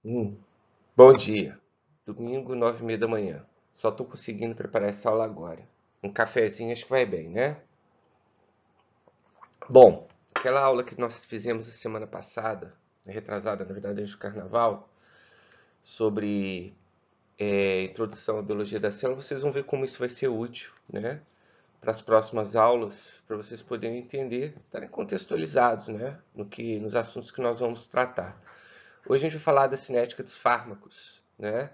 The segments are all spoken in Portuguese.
Hum, Bom dia. Domingo, 9h30 da manhã. Só tô conseguindo preparar essa aula agora. Um cafezinho acho que vai bem, né? Bom, aquela aula que nós fizemos a semana passada, retrasada, na verdade, antes do carnaval, sobre introdução à biologia da célula, vocês vão ver como isso vai ser útil, né? Para as próximas aulas, para vocês poderem entender, estarem contextualizados, né? Nos assuntos que nós vamos tratar. Hoje a gente vai falar da cinética dos fármacos, né?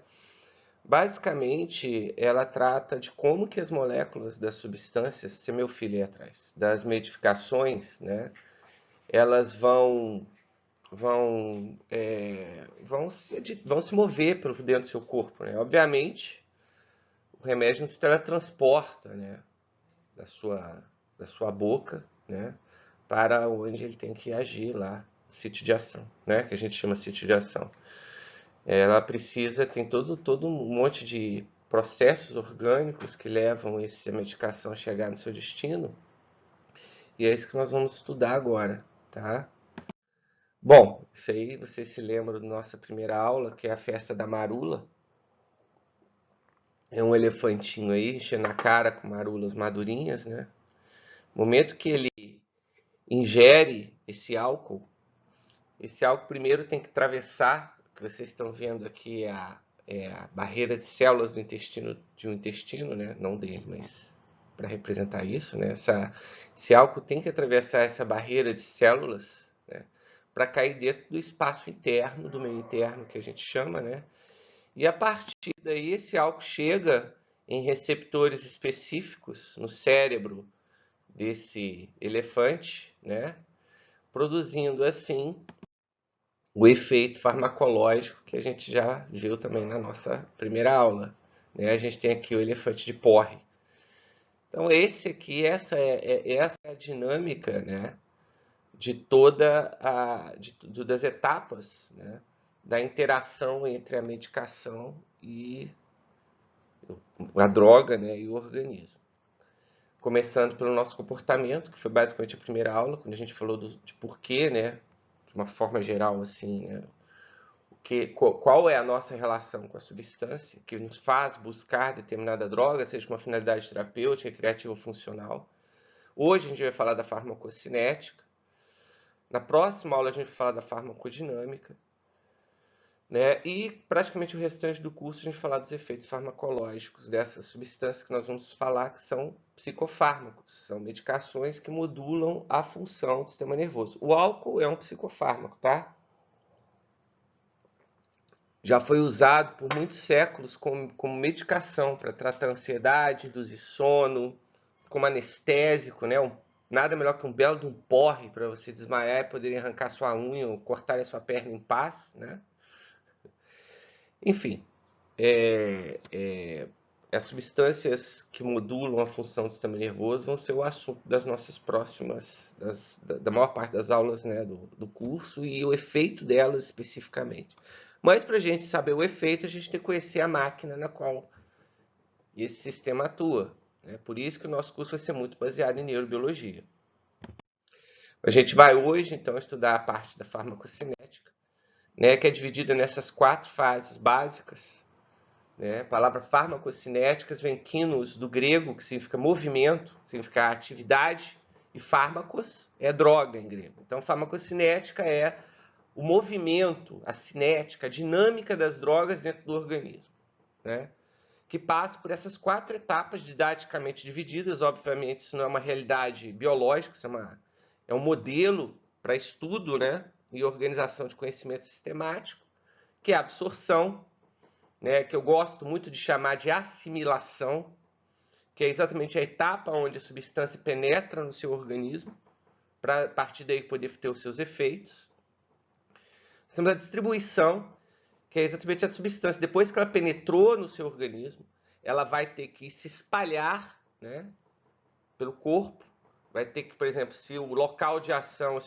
Basicamente, ela trata de como que as moléculas das substâncias, se meu filho aí atrás, das medicações, né, elas vão se mover por dentro do seu corpo, né? Obviamente, o remédio não se teletransporta, né, da sua, da sua boca, né, para onde ele tem que agir lá, sítio de ação, né, que a gente chama sítio de ação. Ela precisa, tem todo um monte de processos orgânicos que levam essa medicação a chegar no seu destino, e é isso que nós vamos estudar agora, tá? Bom, isso aí vocês se lembram da nossa primeira aula, que é a festa da marula. É um elefantinho aí, enchendo a cara com marulas madurinhas, né? No momento que ele ingere esse álcool primeiro tem que atravessar, o que vocês estão vendo aqui é a barreira de células do intestino, de um intestino, né? Não dele, mas para representar isso, né? Esse álcool tem que atravessar essa barreira de células, né? Para cair dentro do espaço interno, do meio interno que a gente chama, né? E a partir daí esse álcool chega em receptores específicos no cérebro desse elefante, né? Produzindo assim o efeito farmacológico que a gente já viu também na nossa primeira aula, né? A gente tem aqui o elefante de porre. Então, essa é a dinâmica, né, de das etapas, né, da interação entre a medicação e a droga, né, e o organismo. Começando pelo nosso comportamento, que foi basicamente a primeira aula, quando a gente falou de porquê, né, de uma forma geral, assim, né, qual é a nossa relação com a substância que nos faz buscar determinada droga, seja com uma finalidade terapêutica, recreativa ou funcional. Hoje a gente vai falar da farmacocinética. Na próxima aula a gente vai falar da farmacodinâmica. Né? E praticamente o restante do curso a gente vai falar dos efeitos farmacológicos dessas substâncias que nós vamos falar que são psicofármacos, são medicações que modulam a função do sistema nervoso. O álcool é um psicofármaco, tá? Já foi usado por muitos séculos como medicação para tratar ansiedade, induzir sono, como anestésico, né? Nada melhor que um belo de um porre para você desmaiar e poder arrancar sua unha ou cortar a sua perna em paz, né? Enfim, é, é, as substâncias que modulam a função do sistema nervoso vão ser o assunto das nossas próximas, da maior parte das aulas, né, do curso e o efeito delas especificamente. Mas para a gente saber o efeito, a gente tem que conhecer a máquina na qual esse sistema atua. Né? Por isso que o nosso curso vai ser muito baseado em neurobiologia. A gente vai hoje, então, estudar a parte da farmacocinética, né, que é dividida nessas 4 fases básicas. Né? A palavra farmacocinéticas vem quinos do grego, que significa movimento, significa atividade, e fármacos é droga em grego. Então, farmacocinética é o movimento, a cinética, a dinâmica das drogas dentro do organismo, né? Que passa por essas 4 etapas didaticamente divididas. Obviamente, isso não é uma realidade biológica, isso é um modelo para estudo, né? E organização de conhecimento sistemático, que é a absorção, né, que eu gosto muito de chamar de assimilação, que é exatamente a etapa onde a substância penetra no seu organismo, para a partir daí poder ter os seus efeitos. Temos a distribuição, que é exatamente a substância, depois que ela penetrou no seu organismo, ela vai ter que se espalhar, né, pelo corpo, vai ter que, por exemplo, se o local de ação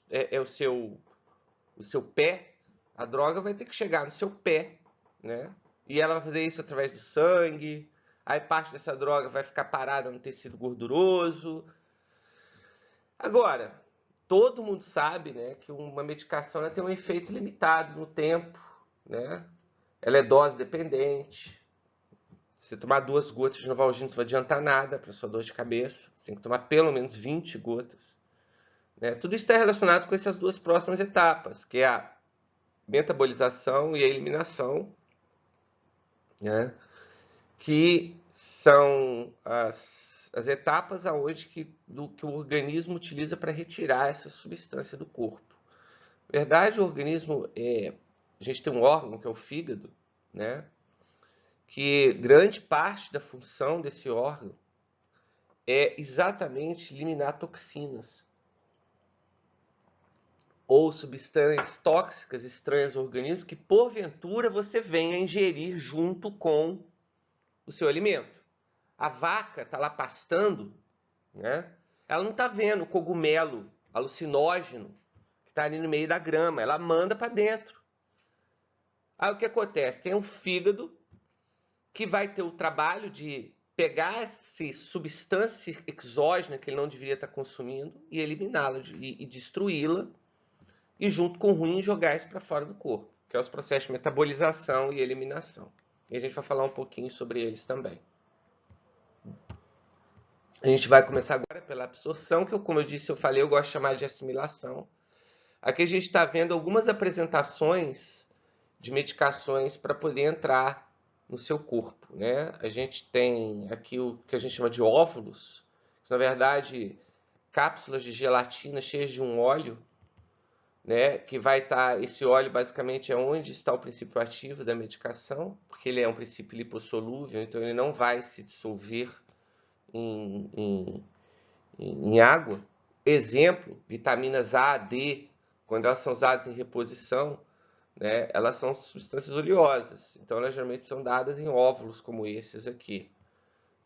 é o seu pé, a droga vai ter que chegar no seu pé, né? E ela vai fazer isso através do sangue. Aí parte dessa droga vai ficar parada no tecido gorduroso. Agora, todo mundo sabe, né, que uma medicação ela tem um efeito limitado no tempo, né? Ela é dose dependente. Se você tomar 2 gotas de Novalgina, não vai adiantar nada para sua dor de cabeça. Você tem que tomar pelo menos 20 gotas. Né? Tudo isso está relacionado com essas 2 próximas etapas, que é a metabolização e a eliminação, né? Que são as etapas aonde que o organismo utiliza para retirar essa substância do corpo. Na verdade, o organismo, a gente tem um órgão que é o fígado, né? Que grande parte da função desse órgão é exatamente eliminar toxinas ou substâncias tóxicas estranhas ao organismo que porventura você venha ingerir junto com o seu alimento. A vaca está lá pastando, né? Ela não está vendo o cogumelo alucinógeno que está ali no meio da grama, ela manda para dentro. Aí o que acontece? Tem um fígado que vai ter o trabalho de pegar essa substância exógena que ele não deveria estar consumindo e eliminá-la e destruí-la, e junto com o ruim jogar isso para fora do corpo, que é os processos de metabolização e eliminação. E a gente vai falar um pouquinho sobre eles também. A gente vai começar agora pela absorção, que como eu disse, eu gosto de chamar de assimilação. Aqui a gente está vendo algumas apresentações de medicações para poder entrar no seu corpo, né? A gente tem aqui o que a gente chama de óvulos, que na verdade cápsulas de gelatina cheias de um óleo, né? Que vai estar, esse óleo basicamente é onde está o princípio ativo da medicação, porque ele é um princípio lipossolúvel, então ele não vai se dissolver em água. Exemplo, vitaminas A, D, quando elas são usadas em reposição, né, elas são substâncias oleosas. Então, elas geralmente são dadas em óvulos como esses aqui.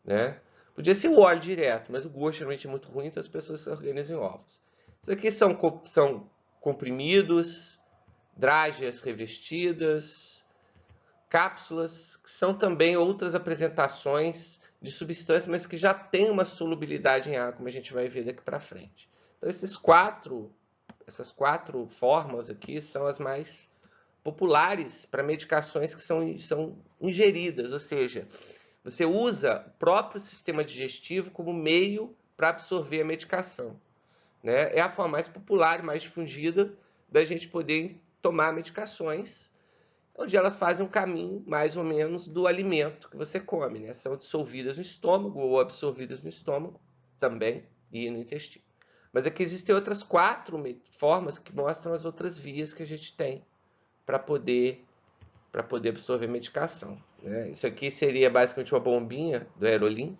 Né? Podia ser o óleo direto, mas o gosto geralmente é muito ruim, então as pessoas se organizam em óvulos. Isso aqui são comprimidos, drágeas revestidas, cápsulas, que são também outras apresentações de substâncias, mas que já tem uma solubilidade em água, como a gente vai ver daqui para frente. Então, essas quatro formas aqui são as mais populares para medicações que são ingeridas, ou seja, você usa o próprio sistema digestivo como meio para absorver a medicação. Né? É a forma mais popular e mais difundida da gente poder tomar medicações, onde elas fazem um caminho, mais ou menos, do alimento que você come. Né? São dissolvidas no estômago ou absorvidas no estômago também e no intestino. Mas aqui existem outras 4 formas que mostram as outras vias que a gente tem para poder absorver medicação. Né? Isso aqui seria basicamente uma bombinha do Aerolim,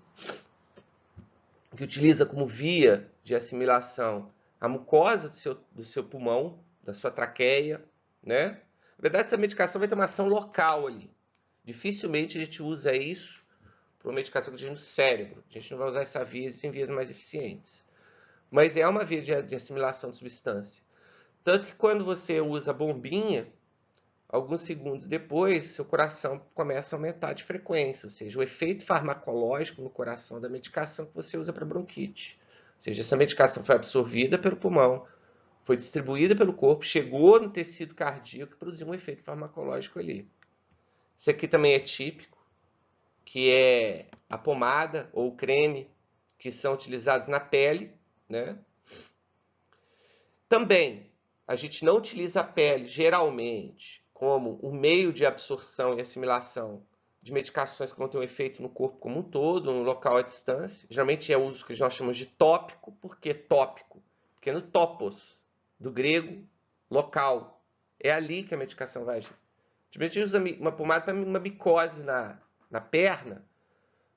que utiliza como via de assimilação a mucosa do seu pulmão, da sua traqueia, né? Na verdade, essa medicação vai ter uma ação local ali. Dificilmente a gente usa isso para uma medicação que a gente no cérebro. A gente não vai usar essa via, existem vias mais eficientes. Mas é uma via de assimilação de substância. Tanto que quando você usa a bombinha, alguns segundos depois, seu coração começa a aumentar de frequência, ou seja, o efeito farmacológico no coração da medicação que você usa para bronquite. Ou seja, essa medicação foi absorvida pelo pulmão, foi distribuída pelo corpo, chegou no tecido cardíaco e produziu um efeito farmacológico ali. Isso aqui também é típico, que é a pomada ou o creme que são utilizados na pele, né? Também, a gente não utiliza a pele, geralmente, como um meio de absorção e assimilação de medicações que vão ter um efeito no corpo como um todo, no local à distância. Geralmente é o uso que nós chamamos de tópico. Por que tópico? Porque no topos, do grego, local. É ali que a medicação vai agir. Geralmente a gente usa uma pomada para uma micose na perna,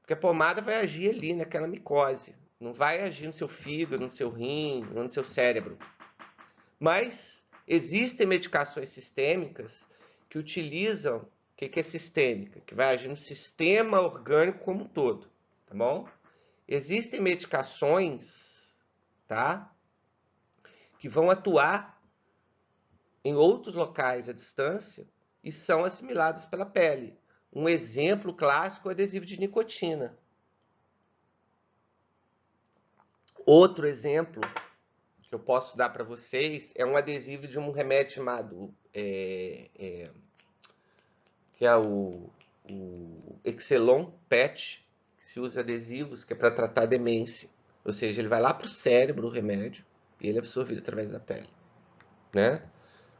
porque a pomada vai agir ali, naquela micose. Não vai agir no seu fígado, no seu rim, ou no seu cérebro. Mas existem medicações sistêmicas que utilizam, o que é sistêmica? Que vai agir no sistema orgânico como um todo, tá bom? Existem medicações, tá? Que vão atuar em outros locais à distância e são assimiladas pela pele. Um exemplo clássico é o adesivo de nicotina. Outro exemplo que eu posso dar para vocês é um adesivo de um remédio chamado que é o Exelon PET, que se usa adesivos, que é para tratar demência. Ou seja, ele vai lá para o cérebro, o remédio, e ele é absorvido através da pele, né?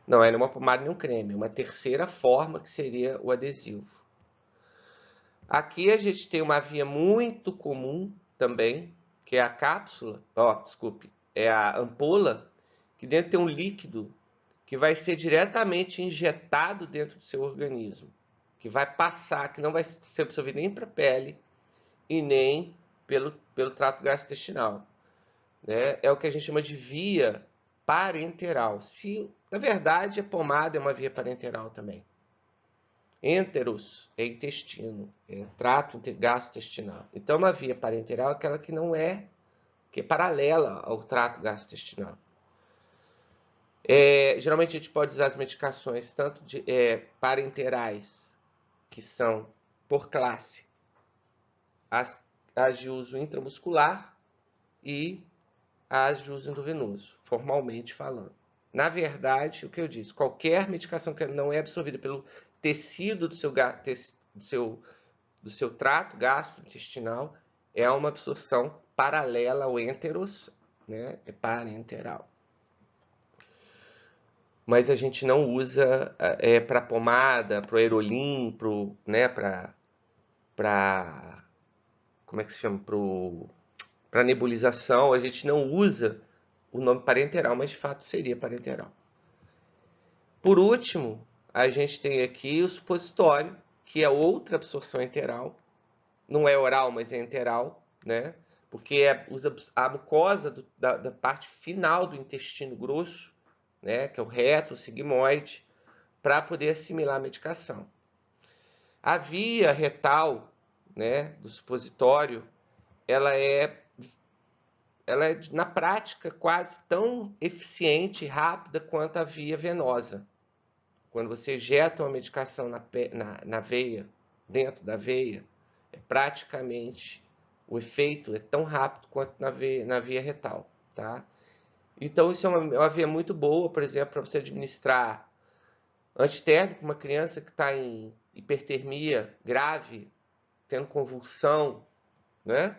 Não é uma pomada nem um creme, é uma terceira forma que seria o adesivo. Aqui a gente tem uma via muito comum também, que é a cápsula, desculpe, é a ampola, que dentro tem um líquido que vai ser diretamente injetado dentro do seu organismo, que vai passar, que não vai ser absorvido nem para a pele e nem pelo trato gastrointestinal, né? É o que a gente chama de via parenteral. Na verdade, a pomada é uma via parenteral também. Enteros é intestino, é trato gastrointestinal. Então, uma via parenteral é aquela que é paralela ao trato gastrointestinal. Geralmente a gente pode usar as medicações tanto parenterais, que são por classe, as de uso intramuscular e as de uso endovenoso, formalmente falando. Na verdade, o que eu disse, qualquer medicação que não é absorvida pelo tecido do seu trato gastrointestinal é uma absorção paralela ao enteros, né? É parenteral. Mas a gente não usa para pomada, para o aerolim, né, como é que se chama? Para nebulização, a gente não usa o nome parenteral, mas de fato seria parenteral. Por último, a gente tem aqui o supositório, que é outra absorção enteral. Não é oral, mas é enteral, né? Porque usa a mucosa da parte final do intestino grosso, né? Que é o reto, o sigmoide, para poder assimilar a medicação. A via retal, né, do supositório, ela é na prática quase tão eficiente e rápida quanto a via venosa. Quando você injeta uma medicação na veia, dentro da veia, praticamente o efeito é tão rápido quanto na via retal, tá? Então isso é uma via muito boa, por exemplo, para você administrar antitérmico para uma criança que está em hipertermia grave, tendo convulsão, né?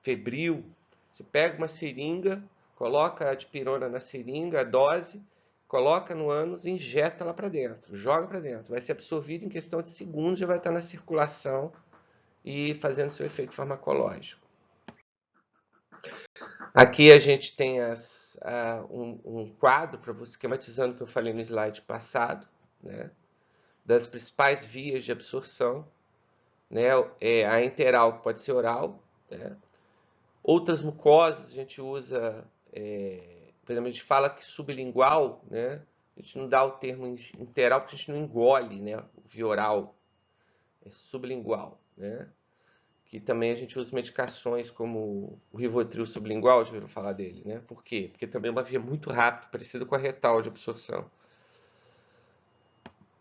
Febril. Você pega uma seringa, coloca a dipirona na seringa, a dose, coloca no ânus e injeta lá para dentro, joga para dentro. Vai ser absorvido em questão de segundos, já vai estar na circulação e fazendo seu efeito farmacológico. Aqui a gente tem um quadro para você esquematizando o que eu falei no slide passado, né? Das principais vias de absorção, né? A enteral, que pode ser oral, né? Outras mucosas a gente usa, por exemplo, a gente fala que sublingual, né? A gente não dá o termo enteral porque a gente não engole, né? O via oral é sublingual, né? Que também a gente usa medicações como o Rivotril sublingual, já ouviram falar dele, né? Por quê? Porque também é uma via muito rápida, parecida com a retal de absorção.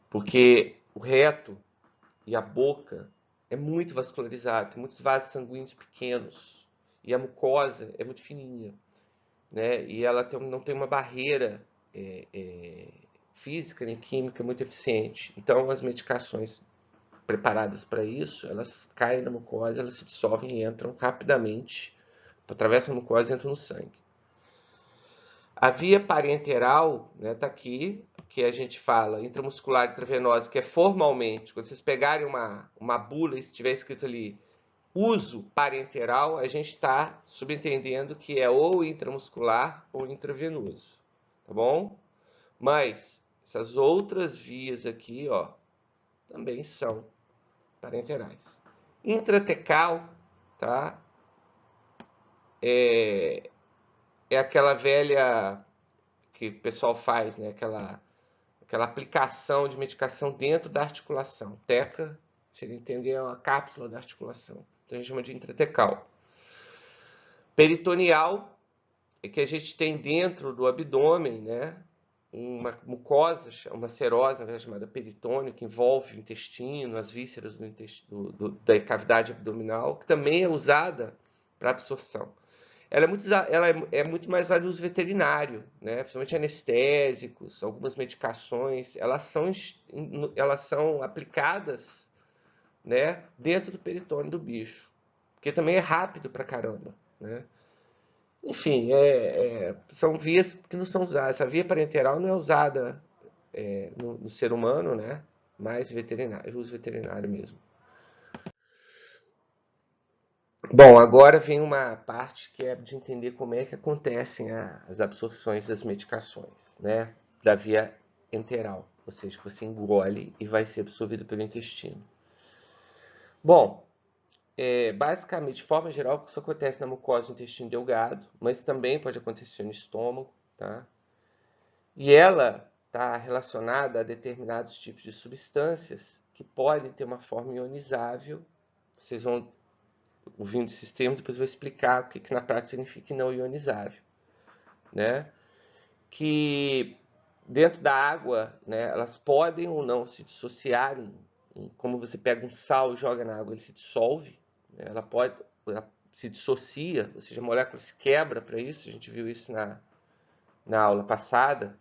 Porque o reto e a boca é muito vascularizado, tem muitos vasos sanguíneos pequenos e a mucosa é muito fininha, né? E ela não tem uma barreira física nem química muito eficiente. Então as medicações preparadas para isso, elas caem na mucosa, elas se dissolvem e entram rapidamente, atravessam a mucosa e entram no sangue. A via parenteral, né, tá aqui, que a gente fala intramuscular intravenosa, que é formalmente, quando vocês pegarem uma bula e estiver escrito ali uso parenteral, a gente está subentendendo que é ou intramuscular ou intravenoso, tá bom? Mas essas outras vias aqui, ó, também são parenterais. Intratecal, tá? É aquela velha que o pessoal faz, né? Aquela aplicação de medicação dentro da articulação. Teca, se ele entender, é uma cápsula da articulação. Então a gente chama de intratecal. Peritoneal é que a gente tem dentro do abdômen, né? Uma mucosa, uma serose, chamada peritônio, que envolve o intestino, as vísceras da cavidade abdominal, que também é usada para absorção. ela é muito mais usada no uso veterinário, né? Principalmente anestésicos, algumas medicações, elas são aplicadas, né, dentro do peritônio do bicho, porque também é rápido pra caramba, né? Enfim, são vias que não são usadas. Essa via parenteral não é usada no ser humano, né? Mas veterinário, uso veterinário mesmo. Bom, agora vem uma parte que é de entender como é que acontecem as absorções das medicações, né? Da via enteral, ou seja, que você engole e vai ser absorvido pelo intestino. Bom, basicamente, de forma geral, isso acontece na mucosa do intestino delgado, mas também pode acontecer no estômago, tá? E ela está relacionada a determinados tipos de substâncias que podem ter uma forma ionizável. Vocês vão ouvindo esses termos, depois eu vou explicar o que na prática significa não ionizável, né? Que dentro da água, né, elas podem ou não se dissociarem. Como você pega um sal e joga na água, ele se dissolve, né? Ela se dissocia, ou seja, a molécula se quebra para isso. A gente viu isso na aula passada,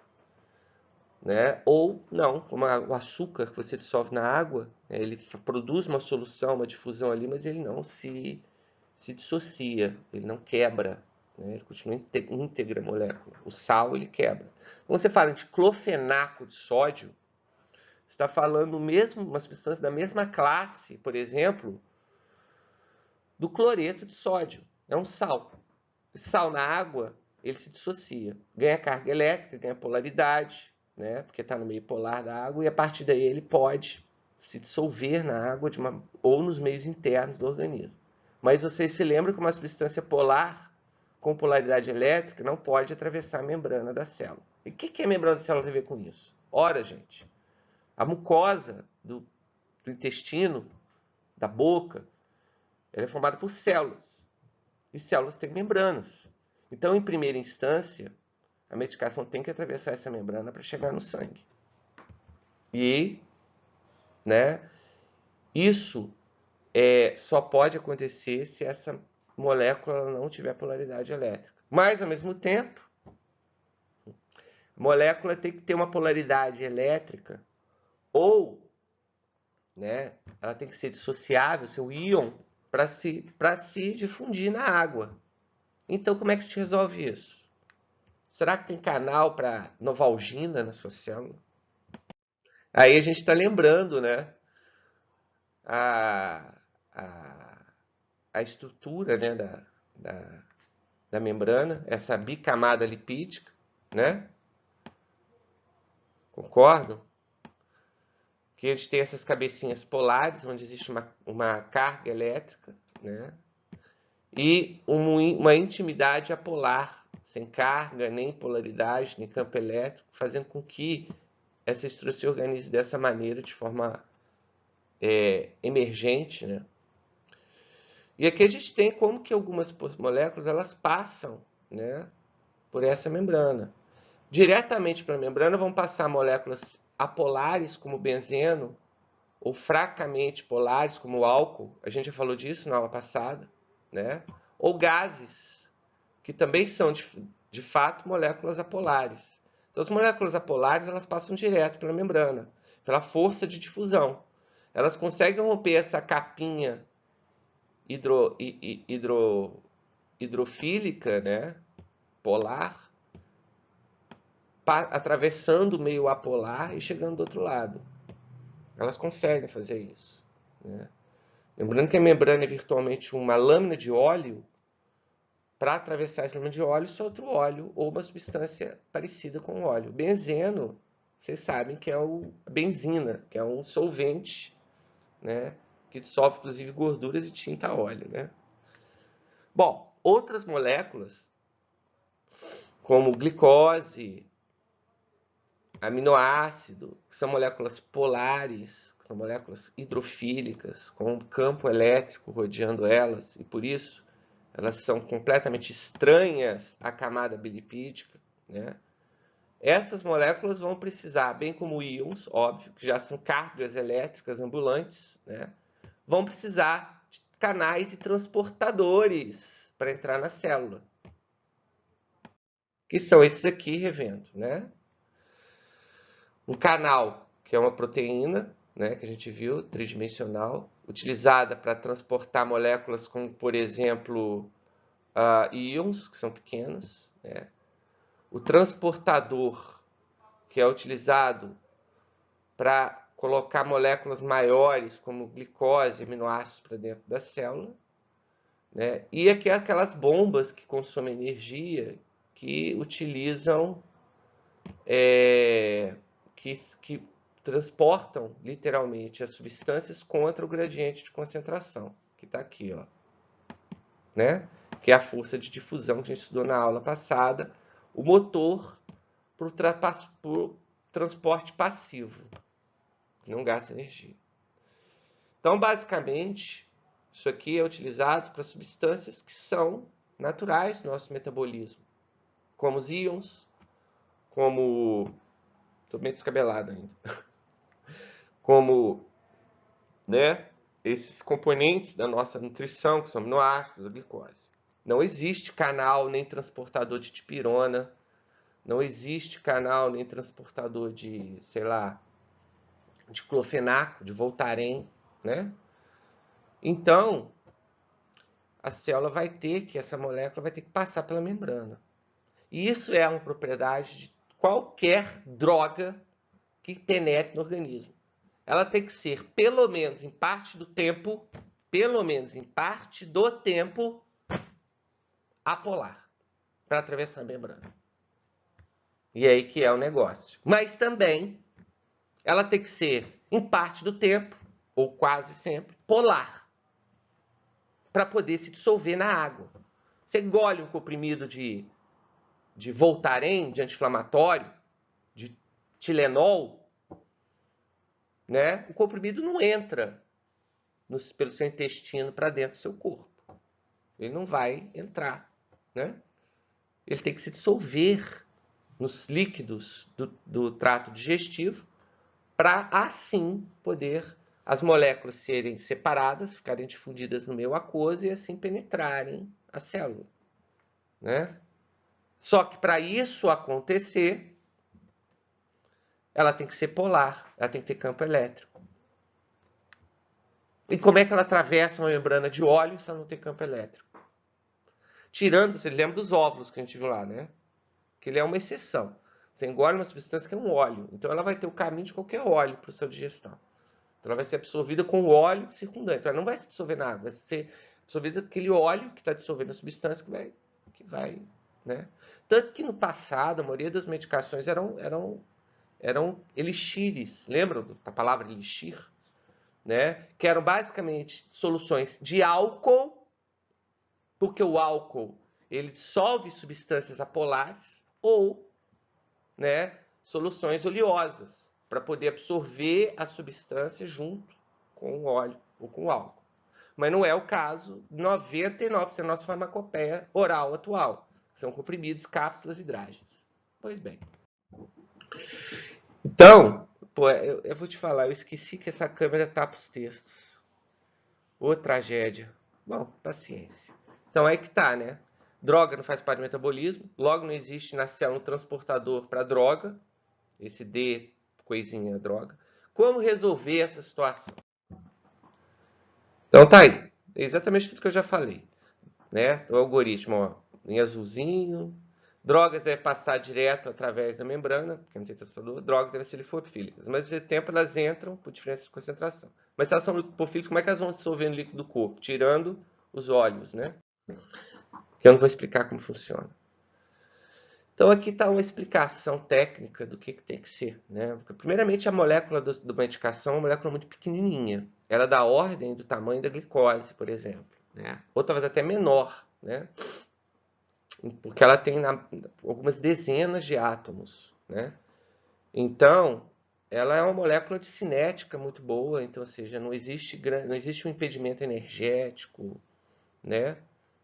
né? Ou não, como o açúcar que você dissolve na água, né, ele produz uma solução, uma difusão ali, mas ele não se dissocia, ele não quebra, né? Ele continua íntegra a molécula. O sal ele quebra. Quando você fala de clofenaco de sódio, você está falando mesmo uma substância da mesma classe, por exemplo, do cloreto de sódio. É um sal. Esse sal na água, ele se dissocia, ganha carga elétrica, ganha polaridade, né? Porque está no meio polar da água, e a partir daí ele pode se dissolver na água ou nos meios internos do organismo. Mas vocês se lembram que uma substância polar com polaridade elétrica não pode atravessar a membrana da célula. E o que a membrana da célula tem a ver com isso? Ora, gente, a mucosa do intestino, da boca, ela é formada por células. E células têm membranas. Então, em primeira instância, a medicação tem que atravessar essa membrana para chegar no sangue. E, né, isso só pode acontecer se essa molécula não tiver polaridade elétrica. Mas, ao mesmo tempo, a molécula tem que ter uma polaridade elétrica ou, né, ela tem que ser dissociável, seu íon, para se difundir na água. Então, como é que a gente resolve isso? Será que tem canal para novalgina na sua célula? Aí a gente está lembrando, né, a, a, a estrutura, né, da membrana, essa bicamada lipídica, né? Concordam? Que a gente tem essas cabecinhas polares, onde existe uma carga elétrica, né? E uma intimidade apolar, sem carga, nem polaridade, nem campo elétrico, fazendo com que essa estrutura se organize dessa maneira, de forma emergente, né? E aqui a gente tem como que algumas moléculas elas passam, né, por essa membrana. Diretamente para a membrana vão passar moléculas apolares, como o benzeno, ou fracamente polares, como o álcool. A gente já falou disso na aula passada, né? Ou gases, que também são, de fato, moléculas apolares. Então, as moléculas apolares elas passam direto pela membrana, pela força de difusão. Elas conseguem romper essa capinha hidrofílica, né, polar, atravessando o meio apolar e chegando do outro lado. Elas conseguem fazer isso, né? Lembrando que a membrana é virtualmente uma lâmina de óleo. Para atravessar essa lâmina de óleo, só outro óleo ou uma substância parecida com óleo. Benzeno, vocês sabem que é a benzina, que é um solvente, né, que dissolve inclusive gorduras e tinta a óleo, né? Bom, outras moléculas, como glicose, aminoácido, que são moléculas polares, que são moléculas hidrofílicas, com um campo elétrico rodeando elas, e por isso elas são completamente estranhas à camada bilipídica, né? Essas moléculas vão precisar, bem como íons, óbvio, que já são cargas elétricas ambulantes, né, vão precisar de canais e transportadores para entrar na célula. que são esses aqui, revendo, né? Um canal, que é uma proteína, né, que a gente viu, tridimensional, utilizada para transportar moléculas como, por exemplo, íons, que são pequenos, né? O transportador, que é utilizado para colocar moléculas maiores, como glicose e aminoácidos, para dentro da célula, né? E aqui aquelas bombas que consomem energia, que utilizam, que transportam literalmente as substâncias contra o gradiente de concentração, que está aqui, ó, né? Que é a força de difusão que a gente estudou na aula passada, o motor para o transporte passivo, que não gasta energia. Então, basicamente, isso aqui é utilizado para substâncias que são naturais do nosso metabolismo, como os íons, como... Estou meio descabelado ainda. Como, né, esses componentes da nossa nutrição, que são aminoácidos, a glicose. Não existe canal nem transportador de dipirona, não existe canal nem transportador de, sei lá, de clofenaco, de Voltaren, né? Então, a célula vai ter que, essa molécula vai ter que passar pela membrana. E isso é uma propriedade de qualquer droga que penetre no organismo. Ela tem que ser, pelo menos em parte do tempo, apolar, para atravessar a membrana. E aí que é o negócio. Mas também, ela tem que ser, em parte do tempo, ou quase sempre, polar, para poder se dissolver na água. Você engole um comprimido de Voltaren, de anti-inflamatório, de Tilenol, né? O comprimido não entra pelo seu intestino para dentro do seu corpo. Ele não vai entrar, né? Ele tem que se dissolver nos líquidos do trato digestivo para assim poder as moléculas serem separadas, ficarem difundidas no meio aquoso e assim penetrarem a célula, né? Só que para isso acontecer, ela tem que ser polar, ela tem que ter campo elétrico. E como é que ela atravessa uma membrana de óleo se ela não tem campo elétrico? Tirando, você lembra dos óvulos que a gente viu lá, né? Que ele é uma exceção. Você engole uma substância que é um óleo, então ela vai ter o caminho de qualquer óleo para a sua digestão. Então ela vai ser absorvida com o óleo circundante. Então ela não vai se dissolver na água, vai ser absorvida aquele óleo que está dissolvendo a substância que vai, né? Tanto que no passado a maioria das medicações eram elixires. Lembram da palavra elixir? Né? Que eram basicamente soluções de álcool, porque o álcool ele dissolve substâncias apolares, ou, né, soluções oleosas, para poder absorver a substância junto com o óleo ou com o álcool. Mas não é o caso de 99% da nossa farmacopeia oral atual. São comprimidos, cápsulas e drágenes. Pois bem. Então, pô, eu vou te falar, eu esqueci que essa câmera tapa os textos. Ô, tragédia. Bom, paciência. Então aí que tá, né? Droga não faz parte do metabolismo, logo não existe na célula um transportador para droga, esse D coisinha é droga. Como resolver essa situação? Então tá aí, é exatamente tudo que eu já falei, né? O algoritmo, ó, em azulzinho, drogas devem passar direto através da membrana, porque não tem transportador, drogas devem ser lipofílicas, mas ao tempo elas entram por diferença de concentração. Mas se elas são lipofílicas, como é que elas vão dissolver no líquido do corpo? Tirando os óleos, né? Que eu não vou explicar como funciona. Então aqui está uma explicação técnica do que tem que ser, né? Porque, primeiramente, a molécula da medicação é uma molécula muito pequenininha. Ela é da ordem do tamanho da glicose, por exemplo, né? Ou talvez até menor, né? Porque ela tem algumas dezenas de átomos, né? Então, ela é uma molécula de cinética muito boa, então, ou seja, não existe um impedimento energético, né?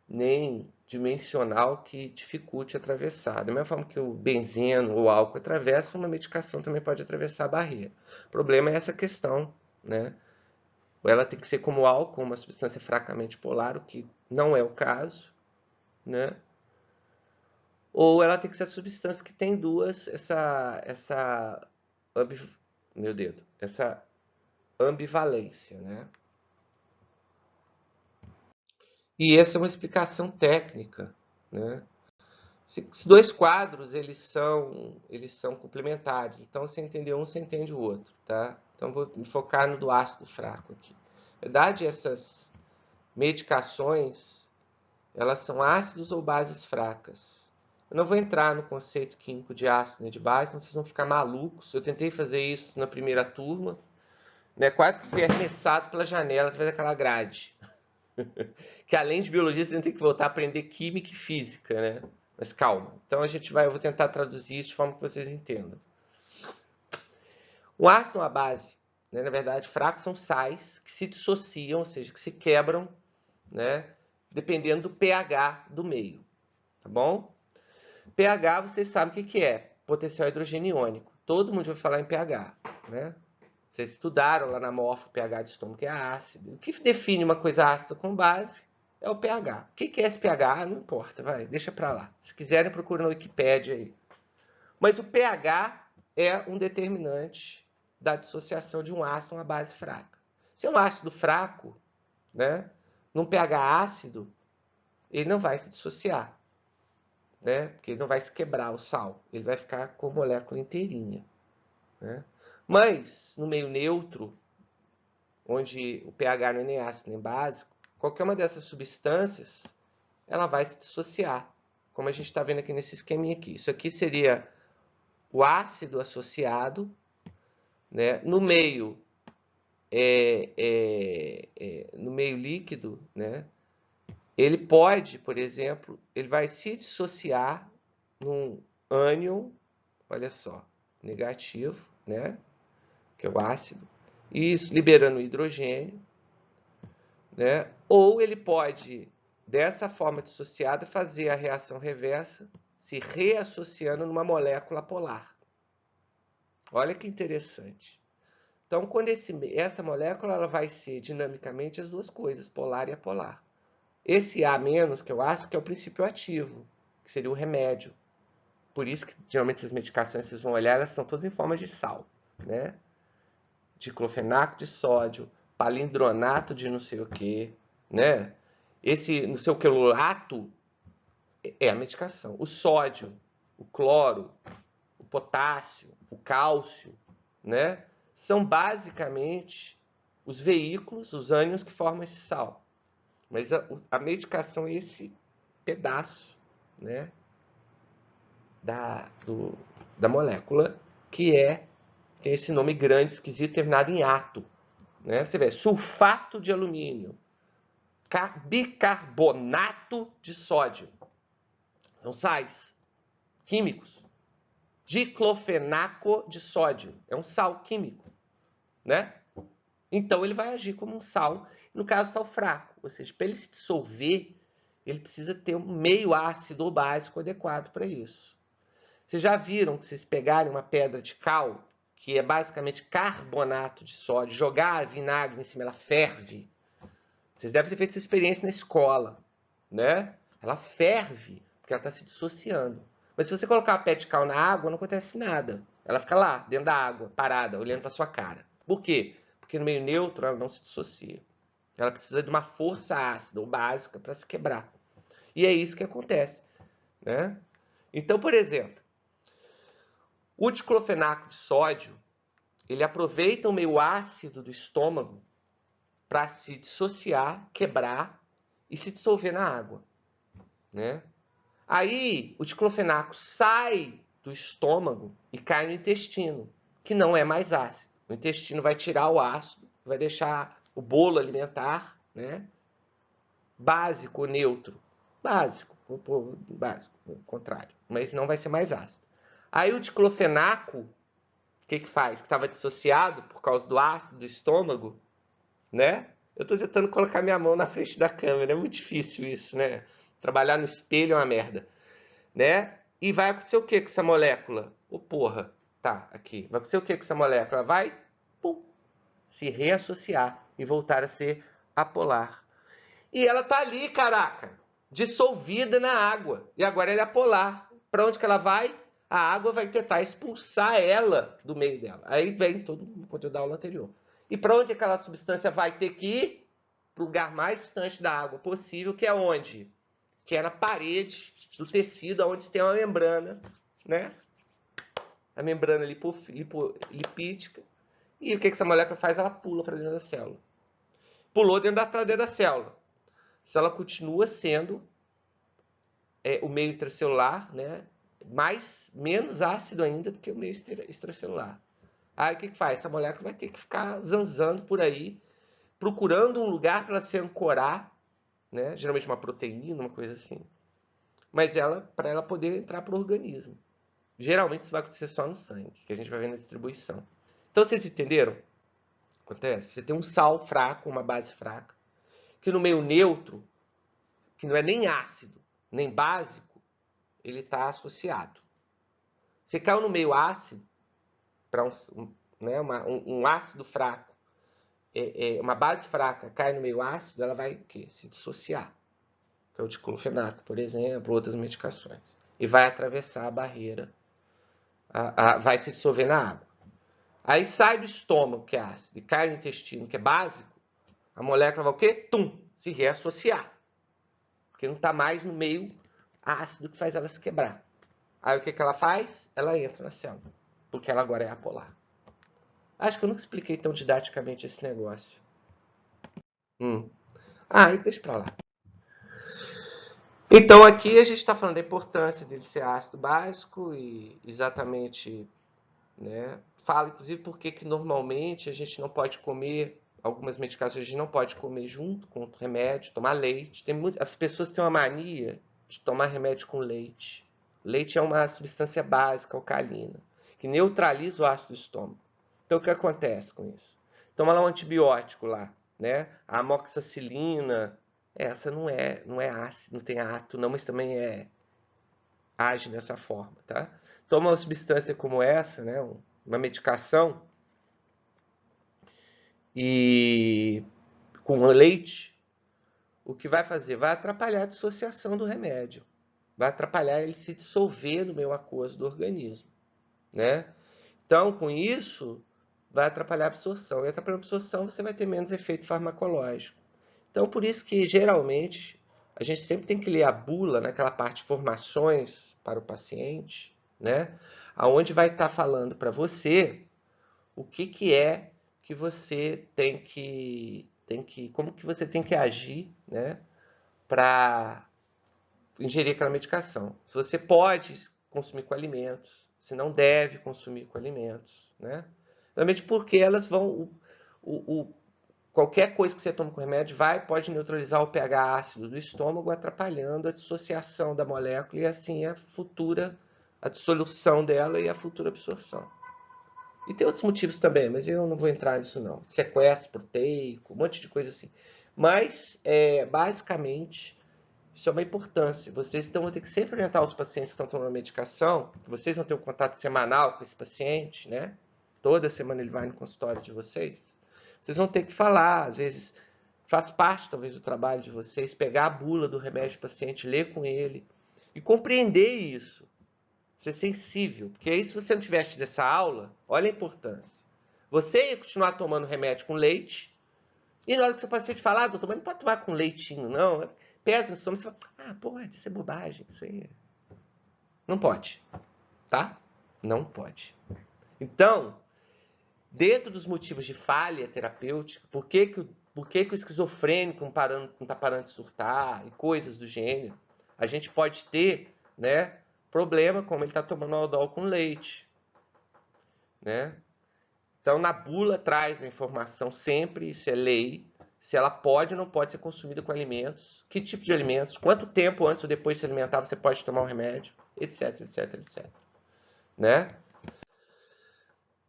Nem dimensional que dificulte atravessar. Da mesma forma que o benzeno ou o álcool atravessa, uma medicação também pode atravessar a barreira. O problema é essa questão, né? Ou ela tem que ser como o álcool, uma substância fracamente polar, o que não é o caso, né? ou ela tem que ser a substância que tem essa ambivalência, né? E essa é uma explicação técnica, né? Esses dois quadros, eles são complementares. Então, você entender um, você entende o outro, tá? Então, vou me focar no do ácido fraco aqui. Na verdade, essas medicações, elas são ácidos ou bases fracas. Eu não vou entrar no conceito químico de ácido nem de base, senão vocês vão ficar malucos. Eu tentei fazer isso na primeira turma, né? Quase que fui arremessado pela janela através daquela grade. Que além de biologia, você tem que voltar a aprender química e física, né? Mas calma. Então eu vou tentar traduzir isso de forma que vocês entendam. O ácido ou a base, né, na verdade, fracos são sais que se dissociam, ou seja, que se quebram, né, dependendo do pH do meio, tá bom? pH, vocês sabem o que é? Potencial hidrogênio iônico. Todo mundo vai falar em pH, né? Vocês estudaram lá na morfa, o pH de estômago é ácido. O que define uma coisa ácida com base é o pH. O que é esse pH? Não importa, vai, deixa para lá. Se quiserem, procura na Wikipédia aí. Mas o pH é um determinante da dissociação de um ácido a uma base fraca. Se é um ácido fraco, né, num pH ácido, ele não vai se dissociar, né, porque ele não vai se quebrar o sal, ele vai ficar com a molécula inteirinha, né? Mas no meio neutro, onde o pH não é nem ácido nem básico, qualquer uma dessas substâncias, ela vai se dissociar, como a gente está vendo aqui nesse esqueminha aqui. Isso aqui seria o ácido associado, né? No meio no meio líquido, né? Ele pode, por exemplo, ele vai se dissociar num ânion, olha só, negativo, né? Que é o ácido, isso liberando hidrogênio, né? Ou ele pode, dessa forma dissociada, fazer a reação reversa, se reassociando numa molécula polar. Olha que interessante. Então, quando essa molécula ela vai ser dinamicamente as duas coisas, polar e apolar. Esse A-, que é o ácido, que é o princípio ativo, que seria o remédio. Por isso que, geralmente, essas medicações, vocês vão olhar, elas estão todas em forma de sal, né? Diclofenaco de sódio, palindronato de não sei o quê, né? Esse, não sei o quelulato, é a medicação. O sódio, o cloro, o potássio, o cálcio, né? São basicamente os veículos, os ânions que formam esse sal. Mas a medicação é esse pedaço, né, da molécula que tem esse nome grande, esquisito, terminado em ato. Né? Você vê, sulfato de alumínio, bicarbonato de sódio. São sais químicos. Diclofenaco de sódio. É um sal químico, né? Então, ele vai agir como um sal, no caso, sal fraco. Ou seja, para ele se dissolver, ele precisa ter um meio ácido ou básico adequado para isso. Vocês já viram que vocês pegarem uma pedra de cal, que é basicamente carbonato de sódio, jogar vinagre em cima, ela ferve. Vocês devem ter feito essa experiência na escola, né? Ela ferve, porque ela está se dissociando. Mas se você colocar a pedra de cal na água, não acontece nada. Ela fica lá, dentro da água, parada, olhando para sua cara. Por quê? Porque no meio neutro ela não se dissocia. Ela precisa de uma força ácida ou básica para se quebrar. E é isso que acontece, né? Então, por exemplo, o diclofenaco de sódio, ele aproveita o meio ácido do estômago para se dissociar, quebrar e se dissolver na água, né? Aí, o diclofenaco sai do estômago e cai no intestino, que não é mais ácido. O intestino vai tirar o ácido, vai deixar o bolo alimentar, né, básico, neutro. Básico, o contrário. Mas não vai ser mais ácido. Aí o diclofenaco, o que faz? Que estava dissociado por causa do ácido do estômago, né? Eu estou tentando colocar minha mão na frente da câmera, é muito difícil isso, né? Trabalhar no espelho é uma merda, né? E vai acontecer o que com essa molécula? Ô, porra, tá, aqui. Vai acontecer o que com essa molécula? Ela vai, pum, se reassociar e voltar a ser apolar. E ela tá ali, caraca, dissolvida na água. E agora ela é apolar. Para onde que ela vai? A água vai tentar expulsar ela do meio dela. Aí vem todo o conteúdo da aula anterior. E para onde aquela substância vai ter que ir? Para o lugar mais distante da água possível, que é onde? Que é na parede do tecido, onde tem uma membrana, né? A membrana lipídica. E o que essa molécula faz? Ela pula para dentro da célula. Pulou para dentro da célula. A célula continua sendo o meio intracelular, né? Menos ácido ainda do que o meio extracelular. Aí o que faz? Essa molécula vai ter que ficar zanzando por aí, procurando um lugar para ela se ancorar, né? Geralmente uma proteína, uma coisa assim. Mas para ela poder entrar para o organismo. Geralmente isso vai acontecer só no sangue, que a gente vai ver na distribuição. Então vocês entenderam? Acontece. Você tem um sal fraco, uma base fraca, que no meio neutro, que não é nem ácido, nem básico, ele está associado. Você caiu no meio ácido, para um ácido fraco, uma base fraca cai no meio ácido, ela vai o quê? Se dissociar. Que é o diclofenaco, por exemplo, outras medicações. E vai atravessar a barreira, vai se dissolver na água. Aí sai do estômago, que é ácido, e cai no intestino, que é básico, a molécula vai o quê? Se reassociar. Porque não está mais no meio ácido que faz ela se quebrar. Aí o que ela faz? Ela entra na célula, porque ela agora é apolar. Acho que eu nunca expliquei tão didaticamente esse negócio. Isso deixa pra lá. Então aqui a gente está falando da importância dele ser ácido básico e exatamente, né? Fala inclusive por que normalmente a gente não pode comer, algumas medicações a gente não pode comer junto com o remédio, tomar leite. As pessoas têm uma mania de tomar remédio com leite. Leite é uma substância básica, alcalina, que neutraliza o ácido do estômago. Então o que acontece com isso? Toma lá um antibiótico lá, né? A amoxicilina, essa não é ácido, não tem ato não, mas também age dessa forma, tá? Toma uma substância como essa, né? Uma medicação e com leite, o que vai fazer? Vai atrapalhar a dissociação do remédio. Vai atrapalhar ele se dissolver no meio aquoso do organismo, né? Então, com isso, vai atrapalhar a absorção. E atrapalhando a absorção, você vai ter menos efeito farmacológico. Então, por isso que, geralmente, a gente sempre tem que ler a bula naquela parte de informações para o paciente, né? Onde vai estar falando para você o que é que você como que você tem que agir, né? Para ingerir aquela medicação. Se você pode consumir com alimentos, se não deve consumir com alimentos, né? Realmente porque elas vão... qualquer coisa que você toma com remédio pode neutralizar o pH ácido do estômago, atrapalhando a dissociação da molécula e assim a dissolução dela e a futura absorção. E tem outros motivos também, mas eu não vou entrar nisso não. Sequestro proteico, um monte de coisa assim. Mas, basicamente, isso é uma importância. Vocês vão ter que sempre orientar os pacientes que estão tomando medicação, que vocês vão ter um contato semanal com esse paciente, né? Toda semana ele vai no consultório de vocês. Vocês vão ter que falar, às vezes faz parte talvez do trabalho de vocês, pegar a bula do remédio do paciente, ler com ele e compreender isso. Ser sensível, porque aí se você não tivesse tido essa aula, olha a importância. Você ia continuar tomando remédio com leite, e na hora que seu paciente falar, doutor, mas não pode tomar com leitinho, não. Pesa no estômago, você fala, pode, isso é bobagem, isso aí. Não pode, tá? Não pode. Então, dentro dos motivos de falha terapêutica, por que o esquizofrênico não está parando de surtar e coisas do gênero, a gente pode ter, né, problema como ele está tomando Aldol com leite, né? Então, na bula traz a informação sempre, isso é lei, se ela pode ou não pode ser consumida com alimentos, que tipo de alimentos, quanto tempo antes ou depois de se alimentar você pode tomar um remédio, etc, etc, etc. Né?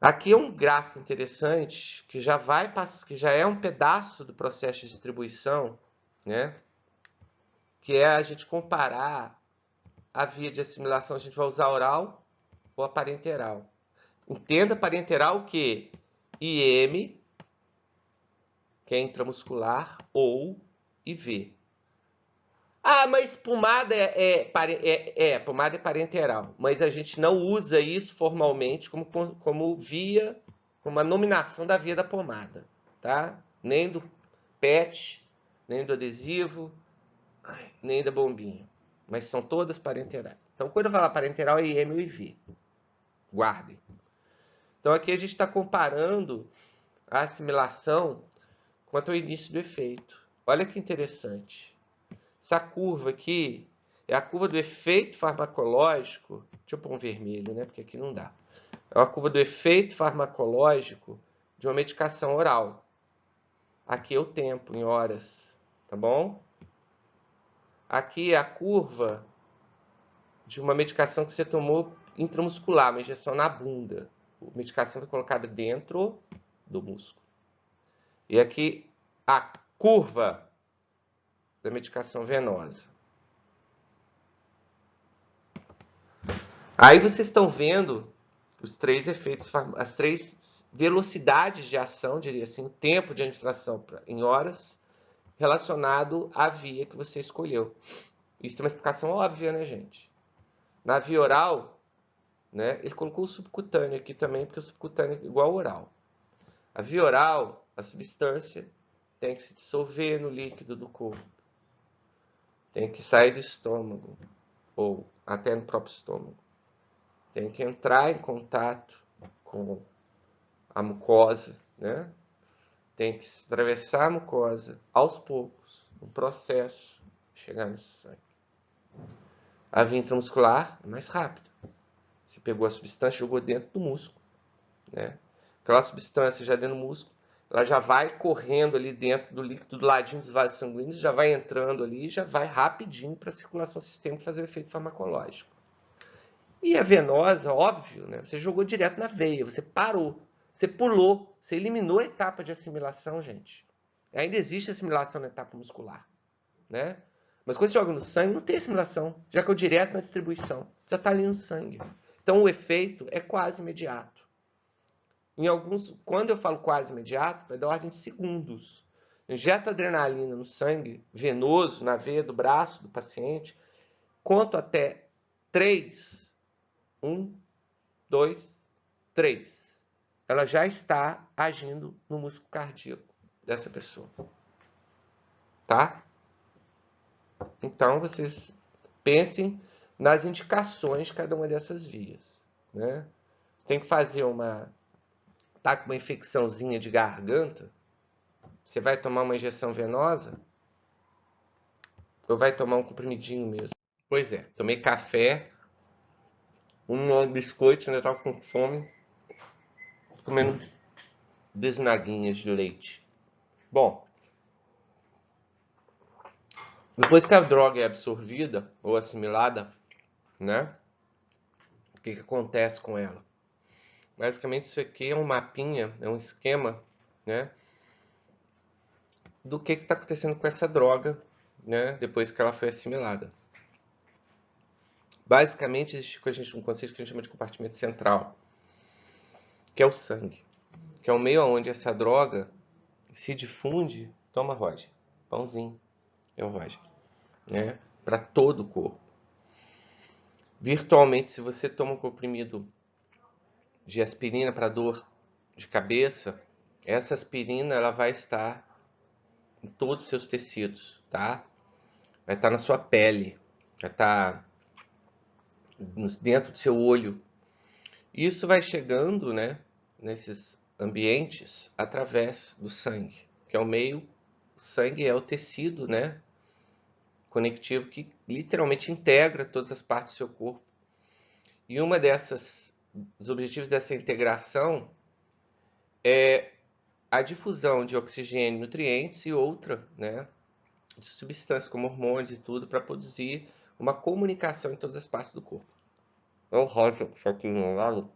Aqui é um gráfico interessante que já é um pedaço do processo de distribuição, né? Que é a gente comparar a via de assimilação, a gente vai usar oral ou a parenteral. Entenda parenteral que IM, que é intramuscular, ou IV. Ah, mas pomada pomada é parenteral, mas a gente não usa isso formalmente como via, como a nominação da via da pomada, tá? Nem do PET, nem do adesivo, nem da bombinha, mas são todas parenterais. Então, quando eu falar parenteral, é IM ou IV. Guardem. Então, aqui a gente está comparando a assimilação quanto ao início do efeito. Olha que interessante. Essa curva aqui é a curva do efeito farmacológico. Deixa eu pôr um vermelho, né? Porque aqui não dá. É a curva do efeito farmacológico de uma medicação oral. Aqui é o tempo, em horas. Tá bom? Aqui é a curva de uma medicação que você tomou intramuscular, uma injeção na bunda. A medicação foi colocada dentro do músculo. E aqui a curva da medicação venosa. Aí vocês estão vendo os três efeitos, as três velocidades de ação, diria assim, o tempo de administração em horas, relacionado à via que você escolheu. Isso tem uma explicação óbvia, né, gente? Na via oral, né, ele colocou o subcutâneo aqui também, porque o subcutâneo é igual ao oral. A via oral, a substância tem que se dissolver no líquido do corpo. Tem que sair do estômago, ou até no próprio estômago. Tem que entrar em contato com a mucosa, né? Tem que atravessar a mucosa aos poucos, um processo, chegar no sangue. A via intramuscular é mais rápido. Você pegou a substância e jogou dentro do músculo, né? Aquela substância já dentro do músculo, ela já vai correndo ali dentro do líquido, do ladinho dos vasos sanguíneos, já vai entrando ali, já vai rapidinho para a circulação sistêmica fazer o efeito farmacológico. E a venosa, óbvio, né? Você jogou direto na veia, você parou, você pulou, você eliminou a etapa de assimilação, gente. Ainda existe assimilação na etapa muscular, né? Mas quando você joga no sangue, não tem assimilação, já que é direto na distribuição, já está ali no sangue. Então o efeito é quase imediato. Quando eu falo quase imediato, é da ordem de segundos. Injeta adrenalina no sangue venoso, na veia do braço do paciente, conto até 3. 1, 2, 3. Ela já está agindo no músculo cardíaco dessa pessoa. Tá? Então, vocês pensem nas indicações de cada uma dessas vias. Né? Tem que fazer tá com uma infecçãozinha de garganta, você vai tomar uma injeção venosa ou vai tomar um comprimidinho mesmo? Pois é, tomei café, um biscoito, ainda estava com fome, comendo bisnaguinhas de leite. Bom, depois que a droga é absorvida ou assimilada, né? O que acontece com ela? Basicamente isso aqui é um mapinha, é um esquema, né? Do que está acontecendo com essa droga, né? Depois que ela foi assimilada. Basicamente existe um conceito que a gente chama de compartimento central, que é o sangue, que é o meio onde essa droga se difunde. Toma, Roger, pãozinho, eu, Roger, né? Para todo o corpo. Virtualmente, se você toma um comprimido de aspirina para dor de cabeça, essa aspirina ela vai estar em todos os seus tecidos, tá? Vai estar na sua pele, vai estar dentro do seu olho. Isso vai chegando, né, nesses ambientes através do sangue, que é o meio. O sangue é o tecido, né, conectivo que literalmente integra todas as partes do seu corpo. E os objetivos dessa integração é a difusão de oxigênio, nutrientes e outra, né, de substâncias como hormônios e tudo, para produzir uma comunicação em todas as partes do corpo. Olha o rosa, só que no lado.